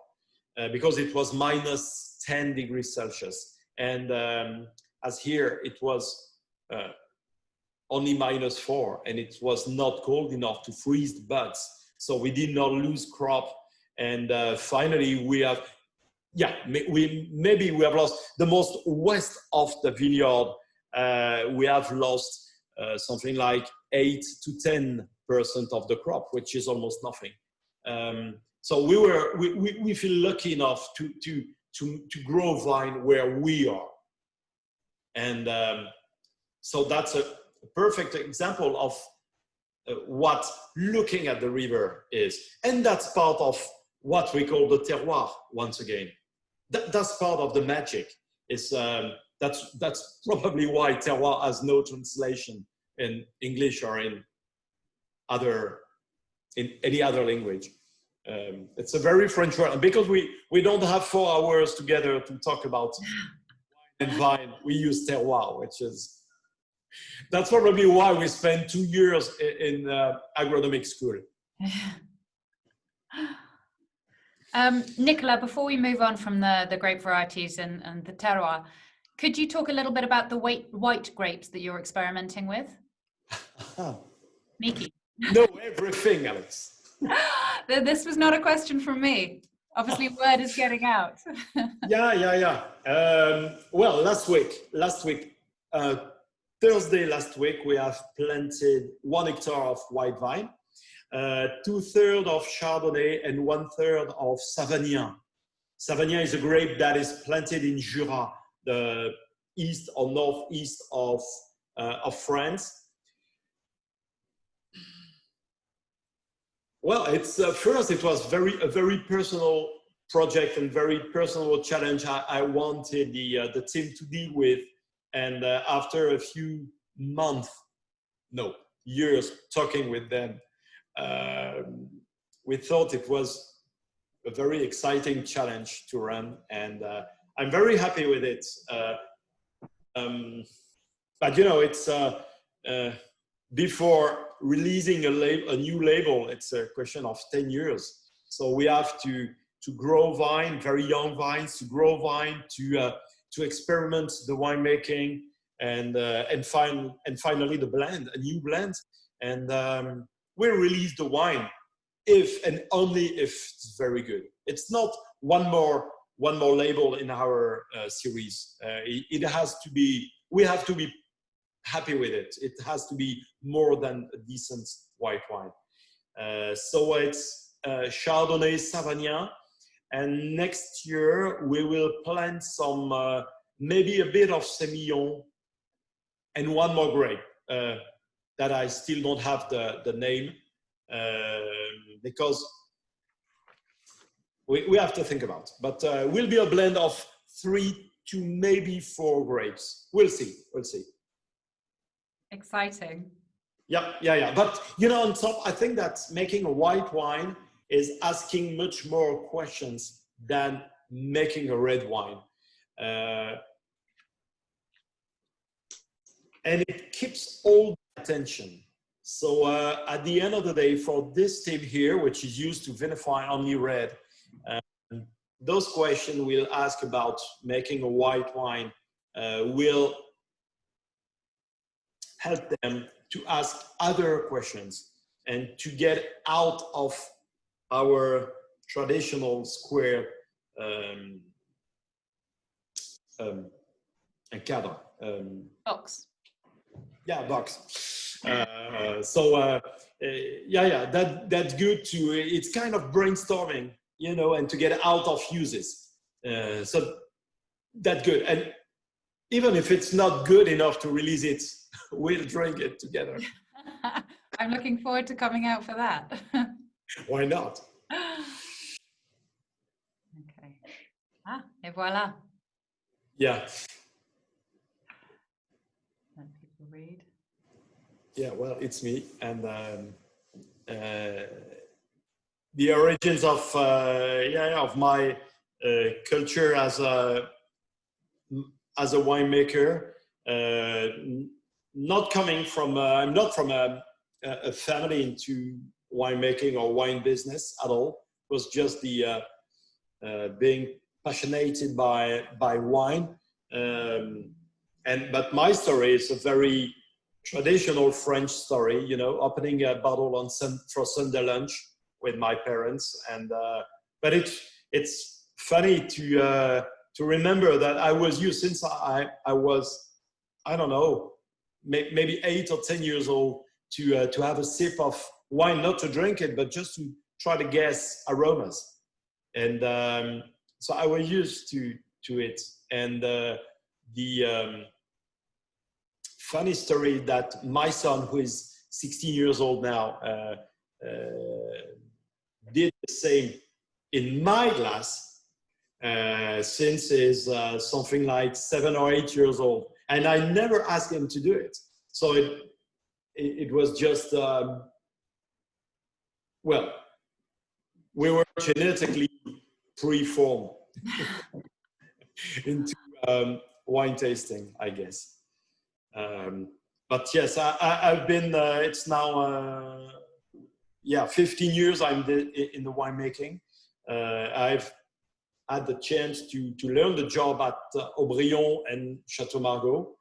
because it was minus 10 degrees Celsius. And as here, it was only minus 4, and it was not cold enough to freeze the buds. So we did not lose crop. And finally, we have, maybe we have lost the most west of the vineyard. We have lost something like 8 to 10% of the crop, which is almost nothing. So we feel lucky enough to grow vine where we are, and so that's a perfect example of what looking at the river is, and that's part of what we call the terroir. Once again, that's part of the magic. Is that's probably why terroir has no translation in English or in any other language. It's a very French word, and because we don't have 4 hours together to talk about wine and vine, we use terroir, which is, that's probably why we spent 2 years in agronomic school. Nicolas, before we move on from the grape varieties and the terroir, could you talk a little bit about the white grapes that you're experimenting with? Niki. Know everything, Alex. This was not a question from me. Obviously, word is getting out. Yeah. Well, last week, Thursday last week, we have planted 1 hectare of white vine, 2/3 of Chardonnay and 1/3 of Savagnin. Savagnin is a grape that is planted in Jura, the east or northeast of France. Well, it's first it was a very personal project and very personal challenge I wanted the team to deal with, and after a few years talking with them, we thought it was a very exciting challenge to run, and I'm very happy with it. But you know, it's before releasing a new label, it's a question of 10 years. So we have to grow vine, very young vines, to grow vine, to experiment the winemaking, and finally the blend, a new blend. And we'll release the wine if and only if it's very good. It's not one more label in our series. It has to be, we have to be happy with it. It has to be more than a decent white wine. So it's Chardonnay, Savagnin, and next year we will plant some, maybe a bit of Semillon, and 1 more grape that I still don't have the name, because we have to think about. But will be a blend of 3 to maybe 4 grapes. We'll see. Exciting. Yeah. But you know, on top, I think that making a white wine is asking much more questions than making a red wine. And it keeps all the attention. So at the end of the day, for this team here, which is used to vinify only red, those questions we'll ask about making a white wine will help them to ask other questions and to get out of our traditional square cadre. Box. Yeah, box. That's good to, it's kind of brainstorming, you know, and to get out of uses. So that's good. And even if it's not good enough to release it, we'll drink it together. I'm looking forward to coming out for that. Why not? Okay. Et voilà. Yeah. Let people read. Yeah, well, it's me. And the origins of my culture as a winemaker, not coming from, I'm not from a family into winemaking or wine business at all. It was just the being passionate by wine. But my story is a very traditional French story, you know, opening a bottle for Sunday lunch with my parents. And but it's funny to remember that I was used since I was, I don't know, maybe 8 or 10 years old to have a sip of wine, not to drink it, but just to try to guess aromas. And so I was used to it. And the funny story that my son, who is 16 years old now, did the same in my glass since he's something like 7 or 8 years old. And I never asked him to do it. So it was just, well, we were genetically pre-formed into wine tasting, I guess. But yes, I've been, it's now, 15 years I'm in the winemaking. I've had the chance to learn the job at Aubryon and Chateau Margaux.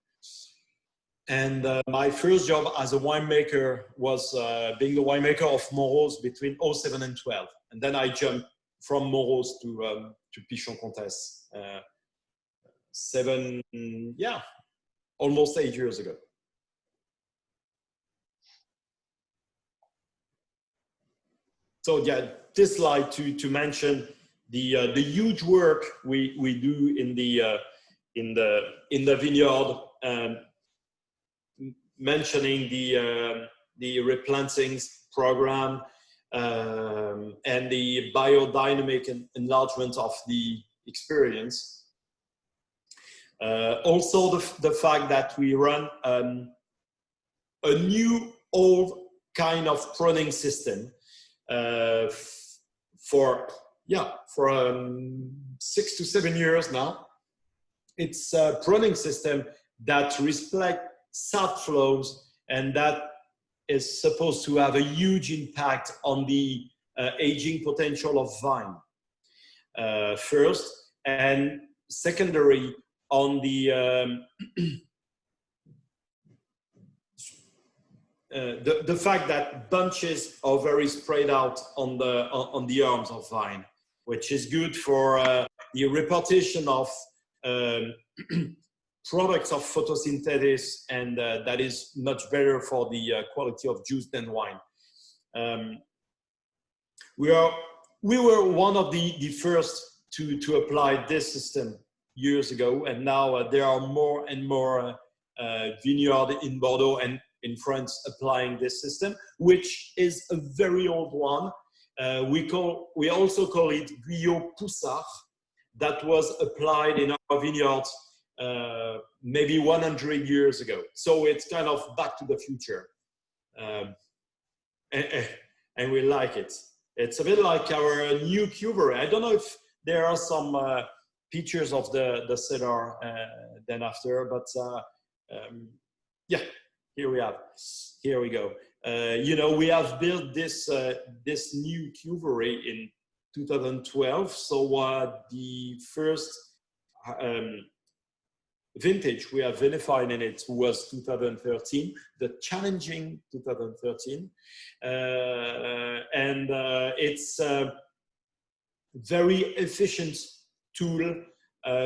And my first job as a winemaker was being the winemaker of Morose between 07 and 12. And then I jumped from Morose to Pichon Comtesse almost 8 years ago. So yeah, this slide to mention the huge work we do in the vineyard, mentioning the replantings program and the biodynamic enlargement of the experience. Also the fact that we run a new old kind of pruning system for 6 to 7 years now. It's a pruning system that respects sap flows, and that is supposed to have a huge impact on the aging potential of vine. First, and secondary on the the fact that bunches are very spread out on the arms of vine, which is good for the repartition of products of photosynthesis, and that is much better for the quality of juice than wine. We were one of the first to apply this system years ago, and now there are more and more vineyards in Bordeaux and in France applying this system, which is a very old one. We also call it Guyot Poussard, that was applied in our vineyards maybe 100 years ago. So it's kind of back to the future. And we like it. It's a bit like our new cuvée. I don't know if there are some pictures of the cellar then after, but yeah, here we go. You know, we have built this new cuvée 2012. So the first vintage we have vinified in it was 2013, the challenging 2013. It's a very efficient tool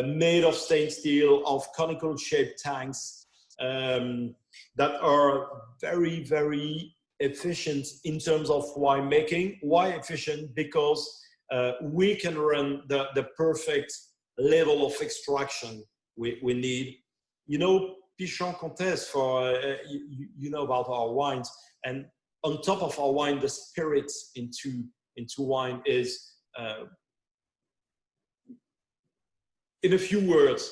made of stainless steel, of conical shaped tanks that are very, very efficient in terms of wine making. Why efficient? Because we can run the perfect level of extraction we need. You know, Pichon Comtesse, for you know about our wines, and on top of our wine, the spirit into wine is, in a few words,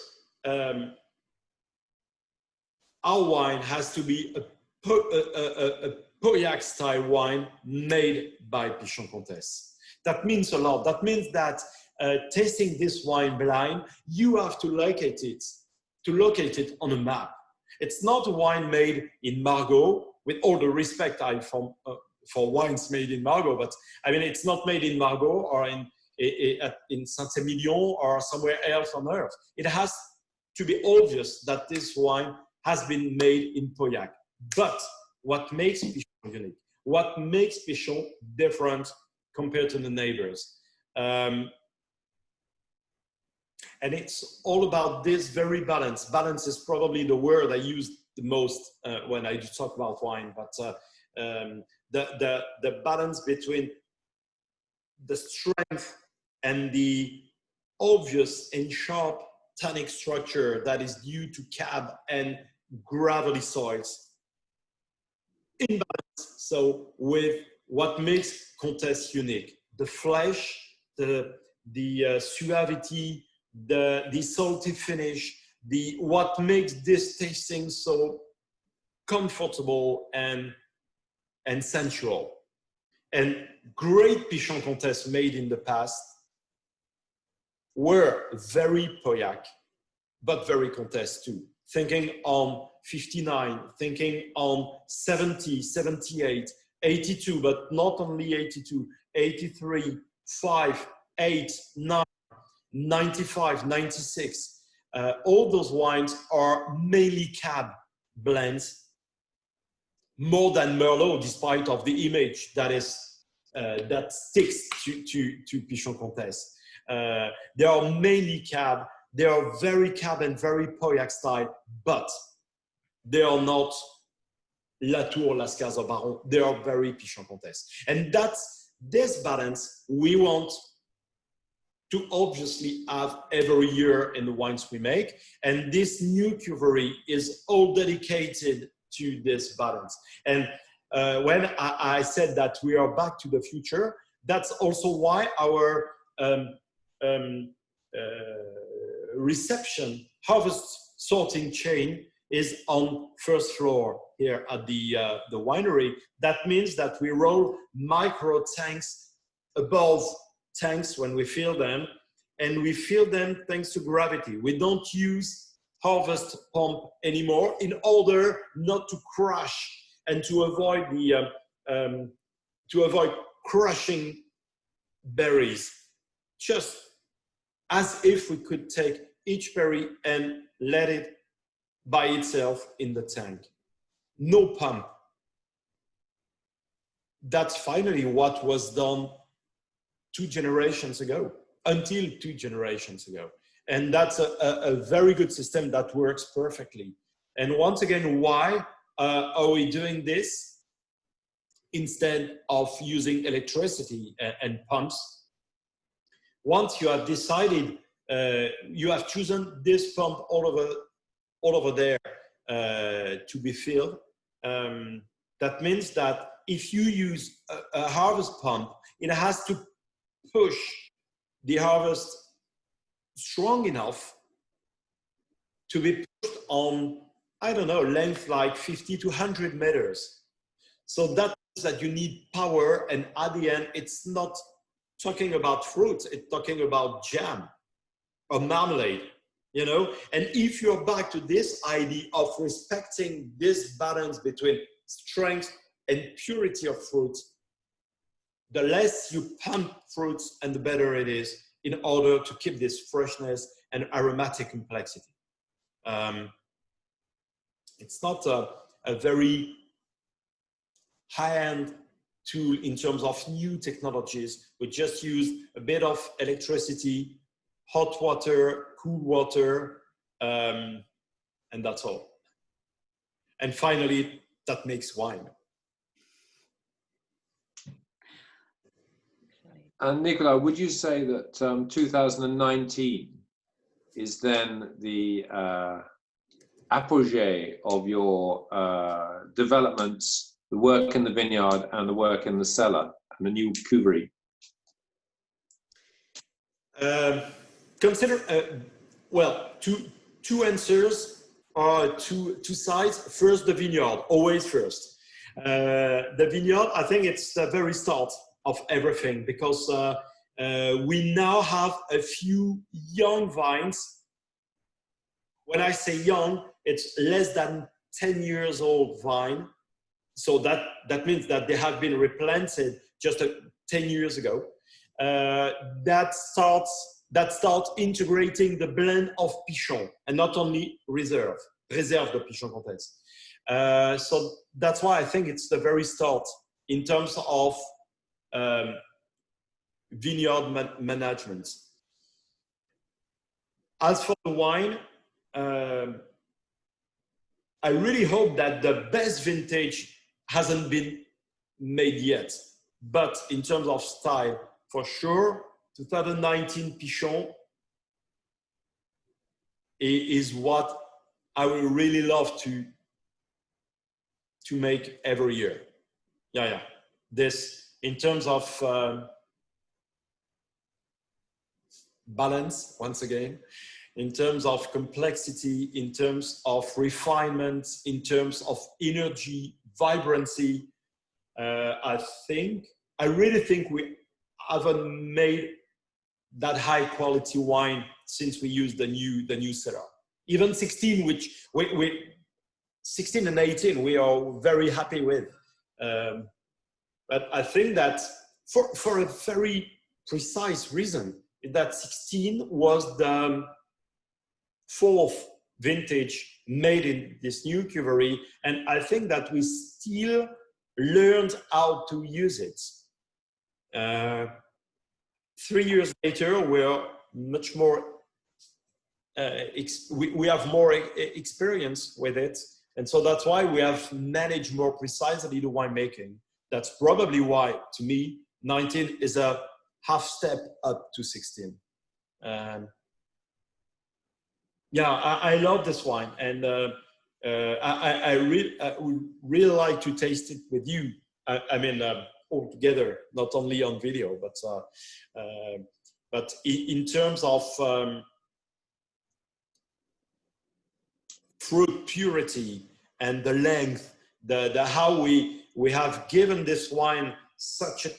our wine has to be a Pauillac style wine made by Pichon Comtesse. That means a lot. That means that tasting this wine blind, you have to locate it on a map. It's not a wine made in Margaux, with all the respect I have for wines made in Margaux, but I mean, it's not made in Margaux or in Saint-Emilion or somewhere else on earth. It has to be obvious that this wine has been made in Pauillac. But what makes Pichon unique? What makes Pichon different compared to the neighbors? And it's all about this very balance. Balance is probably the word I use the most when I talk about wine, but the balance between the strength and the obvious and sharp tannic structure that is due to cab and gravelly soils in balance. So with what makes Comtesse unique, the flesh, the suavity, the salty finish, what makes this tasting so comfortable and sensual. And great Pichon Comtesse made in the past were very Pauillac, but very Comtesse too. Thinking on 59, thinking on 70, 78, 82, but not only 82, 83, 5, 8, 9, 95, 96. All those wines are mainly cab blends, more than Merlot, despite of the image that is that sticks to Pichon Comtesse. They are mainly cab. They are very cab and very Pauillac style, but they are not Latour, Lascars, or Baron. They are very Pichon Comtesse. And that's this balance we want to obviously have every year in the wines we make. And this new cuverie is all dedicated to this balance. And when I said that we are back to the future, that's also why our reception harvest sorting chain is on first floor here at the winery. That means that we roll micro tanks above tanks when we fill them, and we fill them thanks to gravity. We don't use harvest pump anymore in order not to crush and to avoid crushing berries, just as if we could take each berry and let it by itself in the tank. No pump. That's finally what was done 2 generations ago, until 2 generations ago. And that's a very good system that works perfectly. And once again, why are we doing this instead of using electricity and pumps? Once you have decided, you have chosen this pump all over there to be filled, that means that if you use a harvest pump, it has to push the harvest strong enough to be pushed on, I don't know, length like 50 to 100 meters. So that means that you need power, and at the end, it's not talking about fruits, it's talking about jam or marmalade, you know? And if you're back to this idea of respecting this balance between strength and purity of fruit, the less you pump fruits and the better it is in order to keep this freshness and aromatic complexity. It's not a very high-end tool in terms of new technologies. We just use a bit of electricity, hot water, cool water, and that's all. And finally, that makes wine. And Nicolas, would you say that 2019 is then the apogee of your developments, the work in the vineyard and the work in the cellar and the new cuvée? Consider, well, two answers or two sides. First, the vineyard, always first. The vineyard, I think it's the very start of everything, because we now have a few young vines. When I say young, it's less than 10 years old vine. So that means that they have been replanted just 10 years ago. That starts integrating the blend of Pichon, and not only Reserve de Pichon Comtesse. So that's why I think it's the very start in terms of vineyard management. As for the wine, I really hope that the best vintage hasn't been made yet. But in terms of style, for sure, 2019 Pichon is what I would really love to make every year. Yeah. This, in terms of balance, once again, in terms of complexity, in terms of refinement, in terms of energy, vibrancy, I really think we haven't made that high quality wine since we used the new setup. Even 16, which we 16 and 18, we are very happy with. But I think that for a very precise reason, that 16 was the fourth vintage made in this new cuvée, and I think that we still learned how to use it. 3 years later, we're much more, we have more experience with it, and so that's why we have managed more precisely the winemaking. That's probably why, to me, 19 is a half step up to 16. Yeah, I love this wine, and I would really like to taste it with you. I mean, all together, not only on video, but in terms of fruit purity and the length, the how we have given this wine such a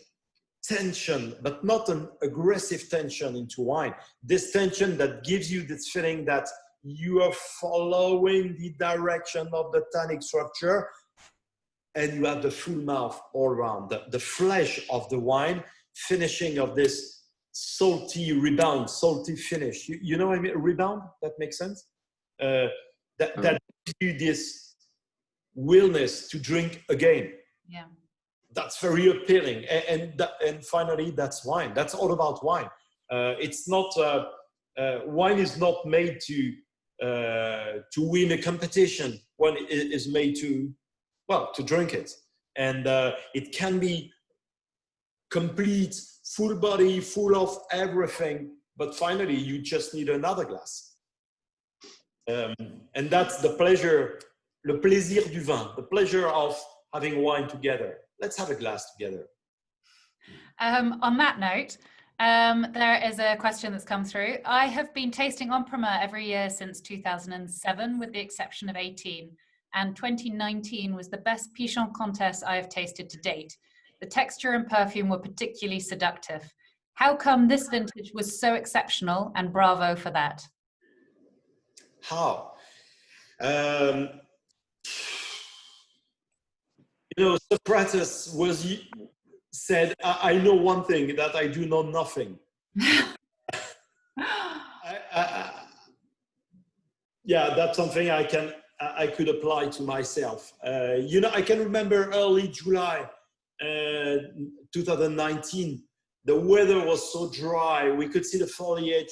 tension, but not an aggressive tension into wine. This tension that gives you this feeling that you are following the direction of the tannic structure, and you have the full mouth all around. The flesh of the wine, finishing of this salty rebound, salty finish. You know what I mean? Rebound? That makes sense? That gives you this willingness to drink again. Yeah. That's very appealing. And finally, that's wine. That's all about wine. It's not, wine is not made to win a competition. Wine is made to drink it. And it can be complete, full body, full of everything. But finally, you just need another glass. And that's the pleasure, le plaisir du vin, the pleasure of having wine together. Let's have a glass together. On that note, there is a question that's come through. I have been tasting Emprunter every year since 2007, with the exception of 18. And 2019 was the best Pichon Comtesse I have tasted to date. The texture and perfume were particularly seductive. How come this vintage was so exceptional, and bravo for that? How? You know, Socrates said, I know one thing, that I do know nothing. Yeah, that's something I could apply to myself. You know, I can remember early July 2019, the weather was so dry. We could see the foliage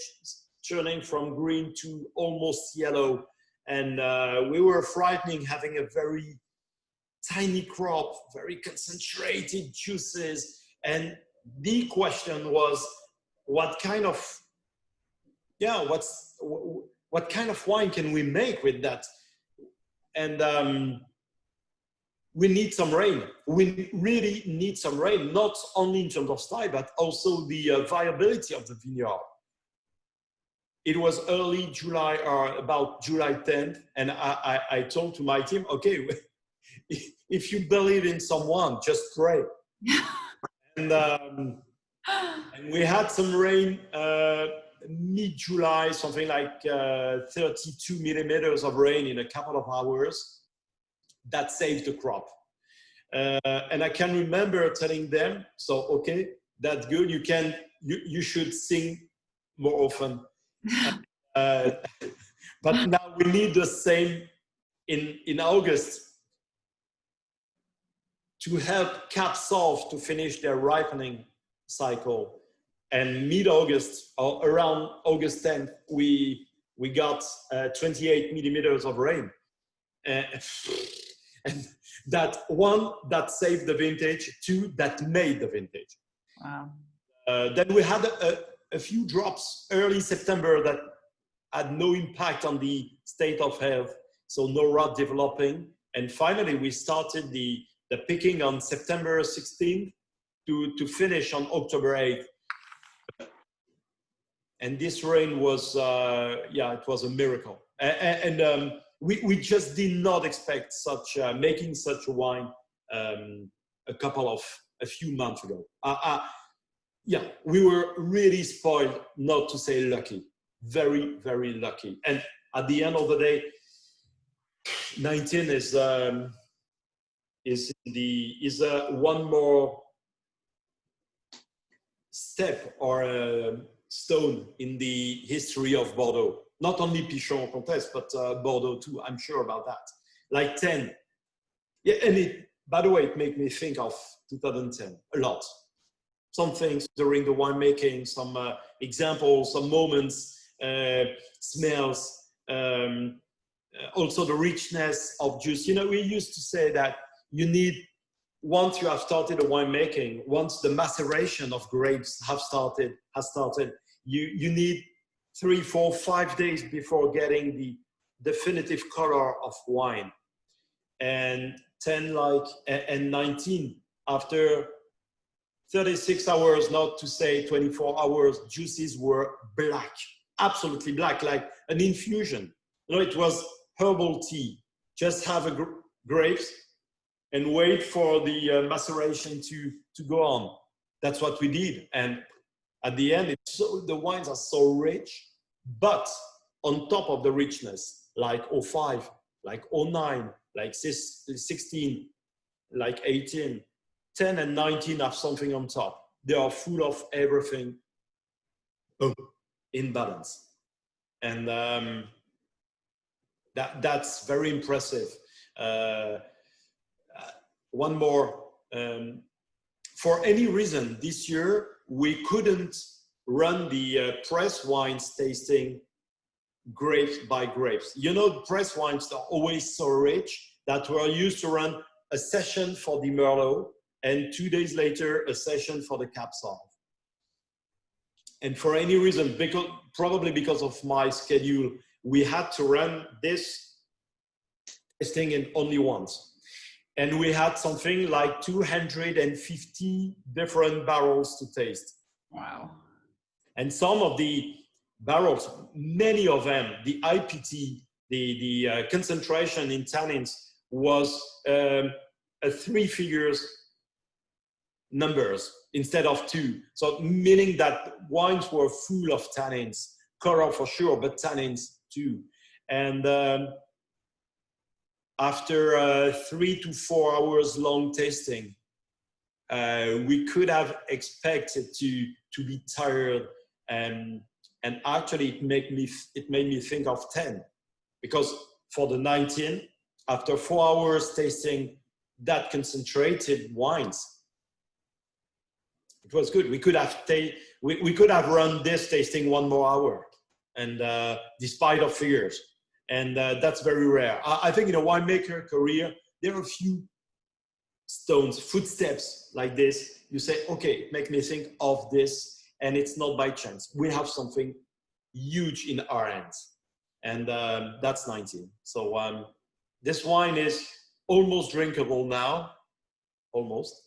turning from green to almost yellow. And we were frightening, having a very tiny crop, very concentrated juices. And the question was, what kind of wine can we make with that? And we need some rain. We really need some rain, not only in terms of style, but also the viability of the vineyard. It was early July, or about July 10th, and I told to my team, okay, if you believe in someone, just pray. and we had some rain mid-July, something like 32 millimeters of rain in a couple of hours. That saved the crop. And I can remember telling them, so, okay, that's good. You should sing more often. But now we need the same in August to help Cap Sauv to finish their ripening cycle. And mid-August, or around August 10th, we got 28 millimeters of rain. And that one, that saved the vintage, two, that made the vintage. Wow. Then we had a few drops early September that had no impact on the state of health, so no rot developing. And finally, we started the picking on September 16th to finish on October 8th. And this rain was, it was a miracle. And we just did not expect making such a wine a few months ago. We were really spoiled, not to say lucky, very, very lucky. And at the end of the day, 19 is one more step or stone in the history of Bordeaux. Not only Pichon Comtesse, but Bordeaux too. I'm sure about that. Like 10. Yeah, and by the way, it made me think of 2010 a lot. Some things during the winemaking, some examples, some moments, smells, also the richness of juice. You know, we used to say that you need, once you have started a winemaking, once the maceration of grapes has started, you need 3, 4, 5 days before getting the definitive color of wine. And 10 and 19, after 36 hours, not to say 24 hours, juices were black, absolutely black, like an infusion. You know, it was herbal tea. Just have grapes and wait for the maceration to go on. That's what we did. And at the end, the wines are so rich, but on top of the richness, like 05, like 09, like 16, like 18, 10 and 19 have something on top. They are full of everything in balance. And that's very impressive. One more, for any reason this year, we couldn't run the press wines tasting grapes by grapes. You know, press wines are always so rich that we're used to run a session for the Merlot and 2 days later, a session for the Cap Sauv. And for any reason, probably because of my schedule, we had to run this tasting in only once. And we had something like 250 different barrels to taste. Wow. And some of the barrels, many of them, the IPT, the concentration in tannins was a 3 figures numbers instead of 2. So meaning that wines were full of tannins, color for sure, but tannins too. And after 3 to 4 hours long tasting, we could have expected to be tired, and actually it made me think of 10, because for the 19, after 4 hours tasting that concentrated wines, it was good. We could have run this tasting 1 more hour, and despite of figures, and that's very rare. I think in a winemaker career there are a few footsteps like this. You say, okay, make me think of this, and it's not by chance. We have something huge in our hands, and that's 19. So this wine is almost drinkable now, almost.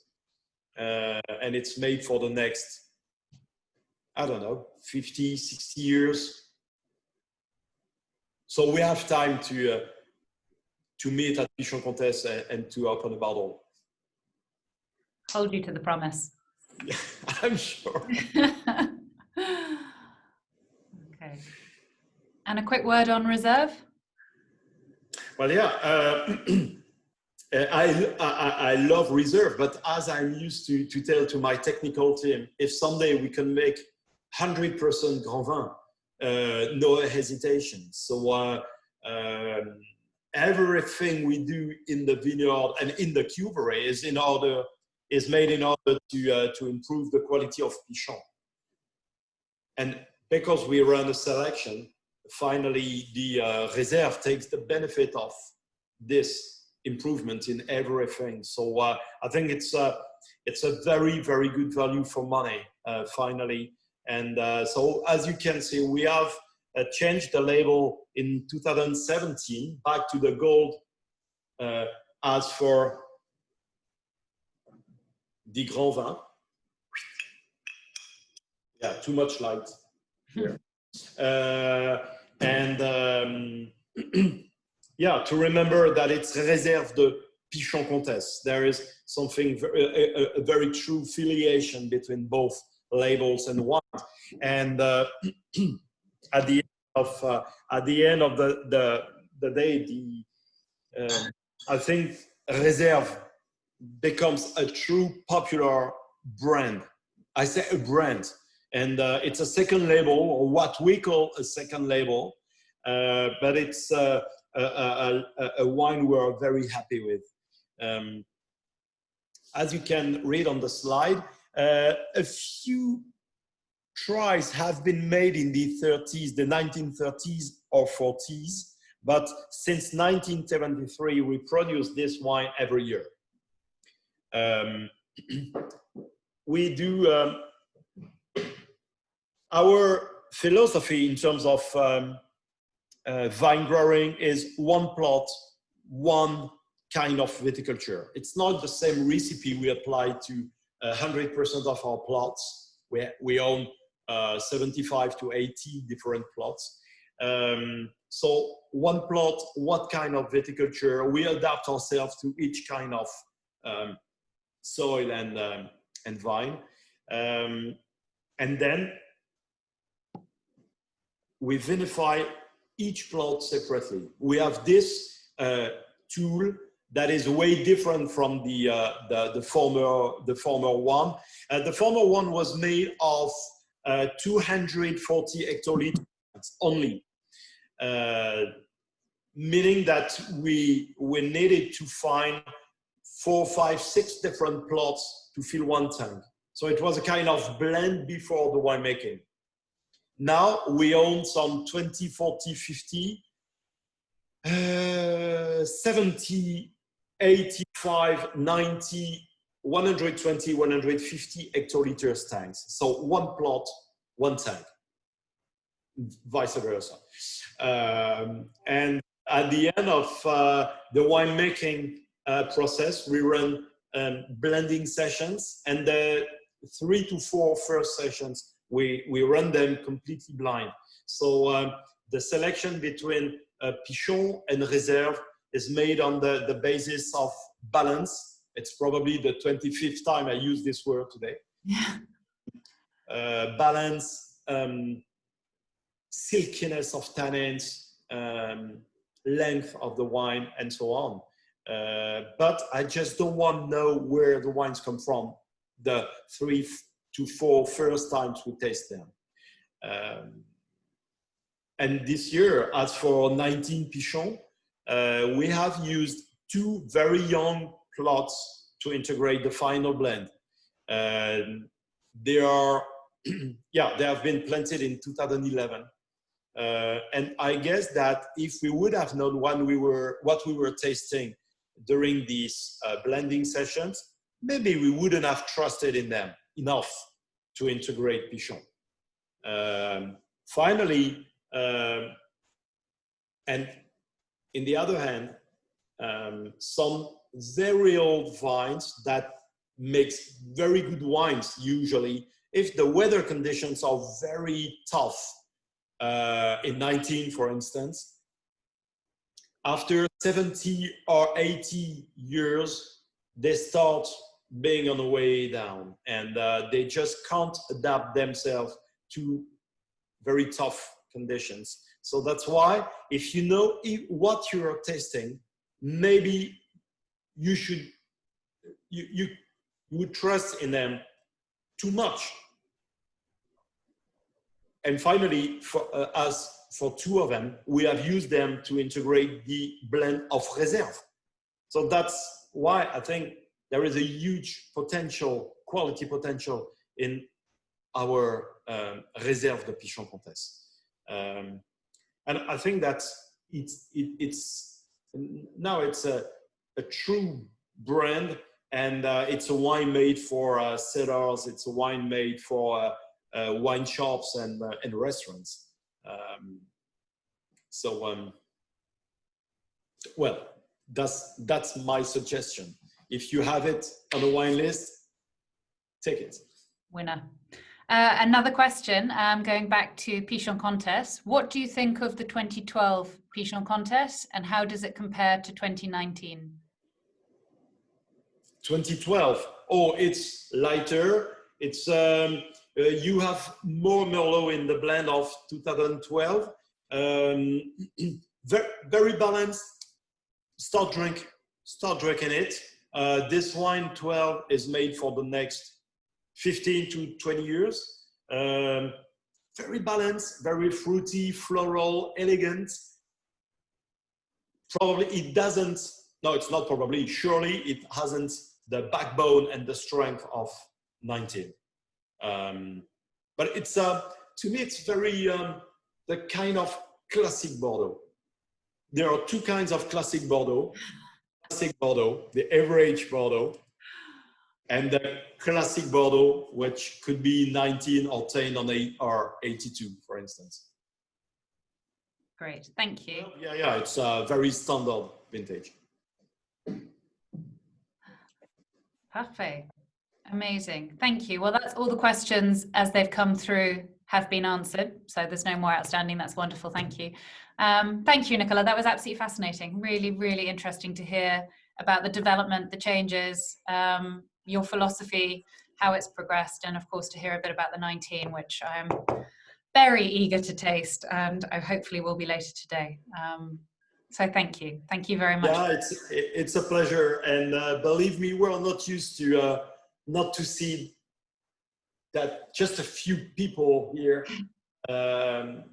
And it's made for the next, I don't know, 50, 60 years. So we have time to meet at Pichon Comtesse and to open a bottle. Hold you to the promise. Yeah, I'm sure. Okay. And a quick word on reserve? Well, yeah. I love reserve, but as I'm used to tell to my technical team, if someday we can make 100% Grand Vin, no hesitation. So everything we do in the vineyard and in the cuvée is made in order to improve the quality of Pichon. And because we run a selection, finally the reserve takes the benefit of this improvement in everything. So I think it's a very, very good value for money, finally. And so as you can see, we have changed the label in 2017 back to the gold as for the Grand Vin. Yeah, too much light here. Yeah, to remember that it's Réserve de Pichon Comtesse. There is something, a very true affiliation between both labels and wines. And at the end of the day, I think Réserve becomes a true popular brand. I say a brand, and it's a second label, or what we call a second label, but it's a wine we are very happy with. As you can read on the slide, a few tries have been made in the 1930s or 40s, but since 1973 we produce this wine every year. We do our philosophy in terms of vine growing is one plot, one kind of viticulture. It's not the same recipe we apply to 100% of our plots. We own 75 to 80 different plots. So one plot, what kind of viticulture, we adapt ourselves to each kind of soil and vine. And then we vinify each plot separately. We have this tool that is way different from the former one. The former one was made of 240 hectoliters only, meaning that we needed to find 4, 5, 6 different plots to fill one tank. So it was a kind of blend before the winemaking. Now we own some 20, 40, 50, 70, 85, 90, 120, 150 hectoliters tanks. So one plot, one tank, vice versa. And at the end of the winemaking process, we run blending sessions, and the 3 to 4 first sessions, we run them completely blind. So the selection between Pichon and Réserve is made on the basis of balance. It's probably the 25th time I use this word today. Yeah. Balance, silkiness of tannins, length of the wine, and so on. But I just don't want to know where the wines come from. the 3 to 4 first times we taste them. And this year, as for 19 Pichon, we have used 2 very young plots to integrate the final blend. They are, yeah, they have been planted in 2011. And I guess that if we would have known what we were tasting during these blending sessions, maybe we wouldn't have trusted in them enough to integrate Pichon. Finally, and in the other hand, some very old vines that makes very good wines usually, if the weather conditions are very tough, in 19, for instance, after 70 or 80 years, they start being on the way down, and they just can't adapt themselves to very tough conditions. So that's why, if you know what you're tasting, maybe you should, you would trust in them too much. And finally, as for 2 of them, we have used them to integrate the blend of Reserve. So that's why I think there is a huge potential, quality potential in our Reserve de Pichon Comtesse. And I think that it's now it's a true brand, and it's a wine made for cellars. It's a wine made for wine shops and restaurants. Well, that's my suggestion. If you have it on a wine list, take it. Winner. Another question, going back to Pichon Comtesse. What do you think of the 2012 Pichon Comtesse, and how does it compare to 2019? 2012. Oh, it's lighter. It's you have more Merlot in the blend of 2012. Very balanced. Start drinking it. This wine 12 is made for the next 15 to 20 years. Very balanced, very fruity, floral, elegant. Probably it doesn't, no, it's not probably, surely it hasn't the backbone and the strength of 19. But it's, to me, it's very, the kind of classic Bordeaux. There are 2 kinds of classic Bordeaux. Classic Bordeaux, the average Bordeaux, and the classic Bordeaux, which could be 19 or 10 on 8 or 82, for instance. Great, thank you. Yeah, it's a very standard vintage. Perfect. Amazing. Thank you. Well, that's all the questions as they've come through have been answered. So there's no more outstanding. That's wonderful. Thank you. Thank you, Nicolas. That was absolutely fascinating. Really, really interesting to hear about the development, the changes, your philosophy, how it's progressed, and of course to hear a bit about the 19, which I'm very eager to taste, and I hopefully will be later today. So thank you. Thank you very much. Yeah, it's a pleasure. And believe me, we're not used to not to see that just a few people here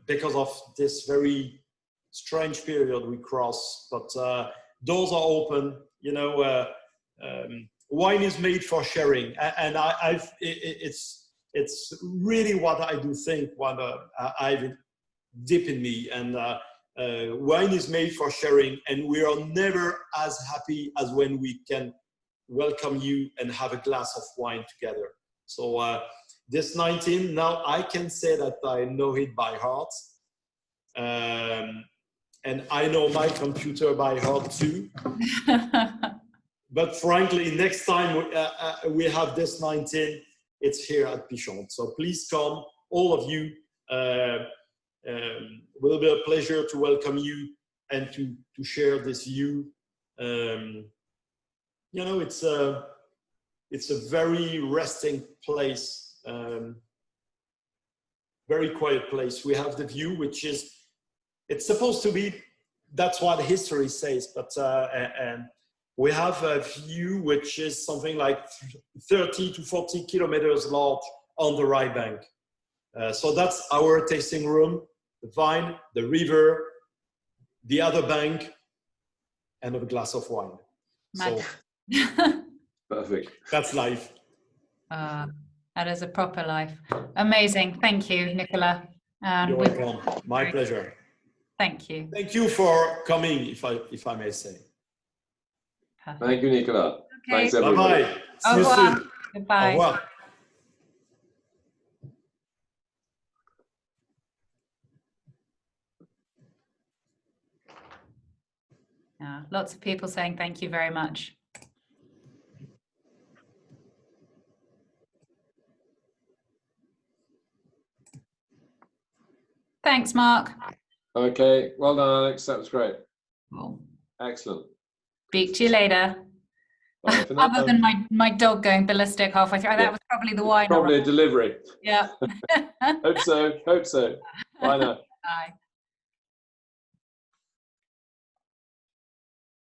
because of this very strange period we cross. But doors are open, you know, wine is made for sharing. And it's really what I do think, what I've deep in me. And wine is made for sharing, and we are never as happy as when we can welcome you and have a glass of wine together. So this 19, now I can say that I know it by heart. And I know my computer by heart too. But frankly, next time we have this 19, it's here at Pichon. So please come, all of you. Will be a pleasure to welcome you and to share this view. You know, it's a very resting place, very quiet place. We have the view, which it's supposed to be, that's what history says, but and we have a view which is something like 30 to 40 kilometers large on the right bank. So that's our tasting room, the vine, the river, the other bank, and a glass of wine. So perfect. that's life. That is a proper life. Amazing. Thank you, Nicolas. You're welcome. My pleasure. Thank you. Thank you for coming, if I may say. Perfect. Thank you, Nicolas. Okay. Thanks, everybody. Bye-bye. See you soon. Goodbye. Au revoir. Lots of people saying thank you very much. Thanks, Mark. Okay, well done, Alex. That was great. Cool. Excellent. Speak to you later. Bye for now. Other than my dog going ballistic halfway through. That was probably the wine. Probably a delivery. Yeah. Hope so. Hope so. Bye now. Bye.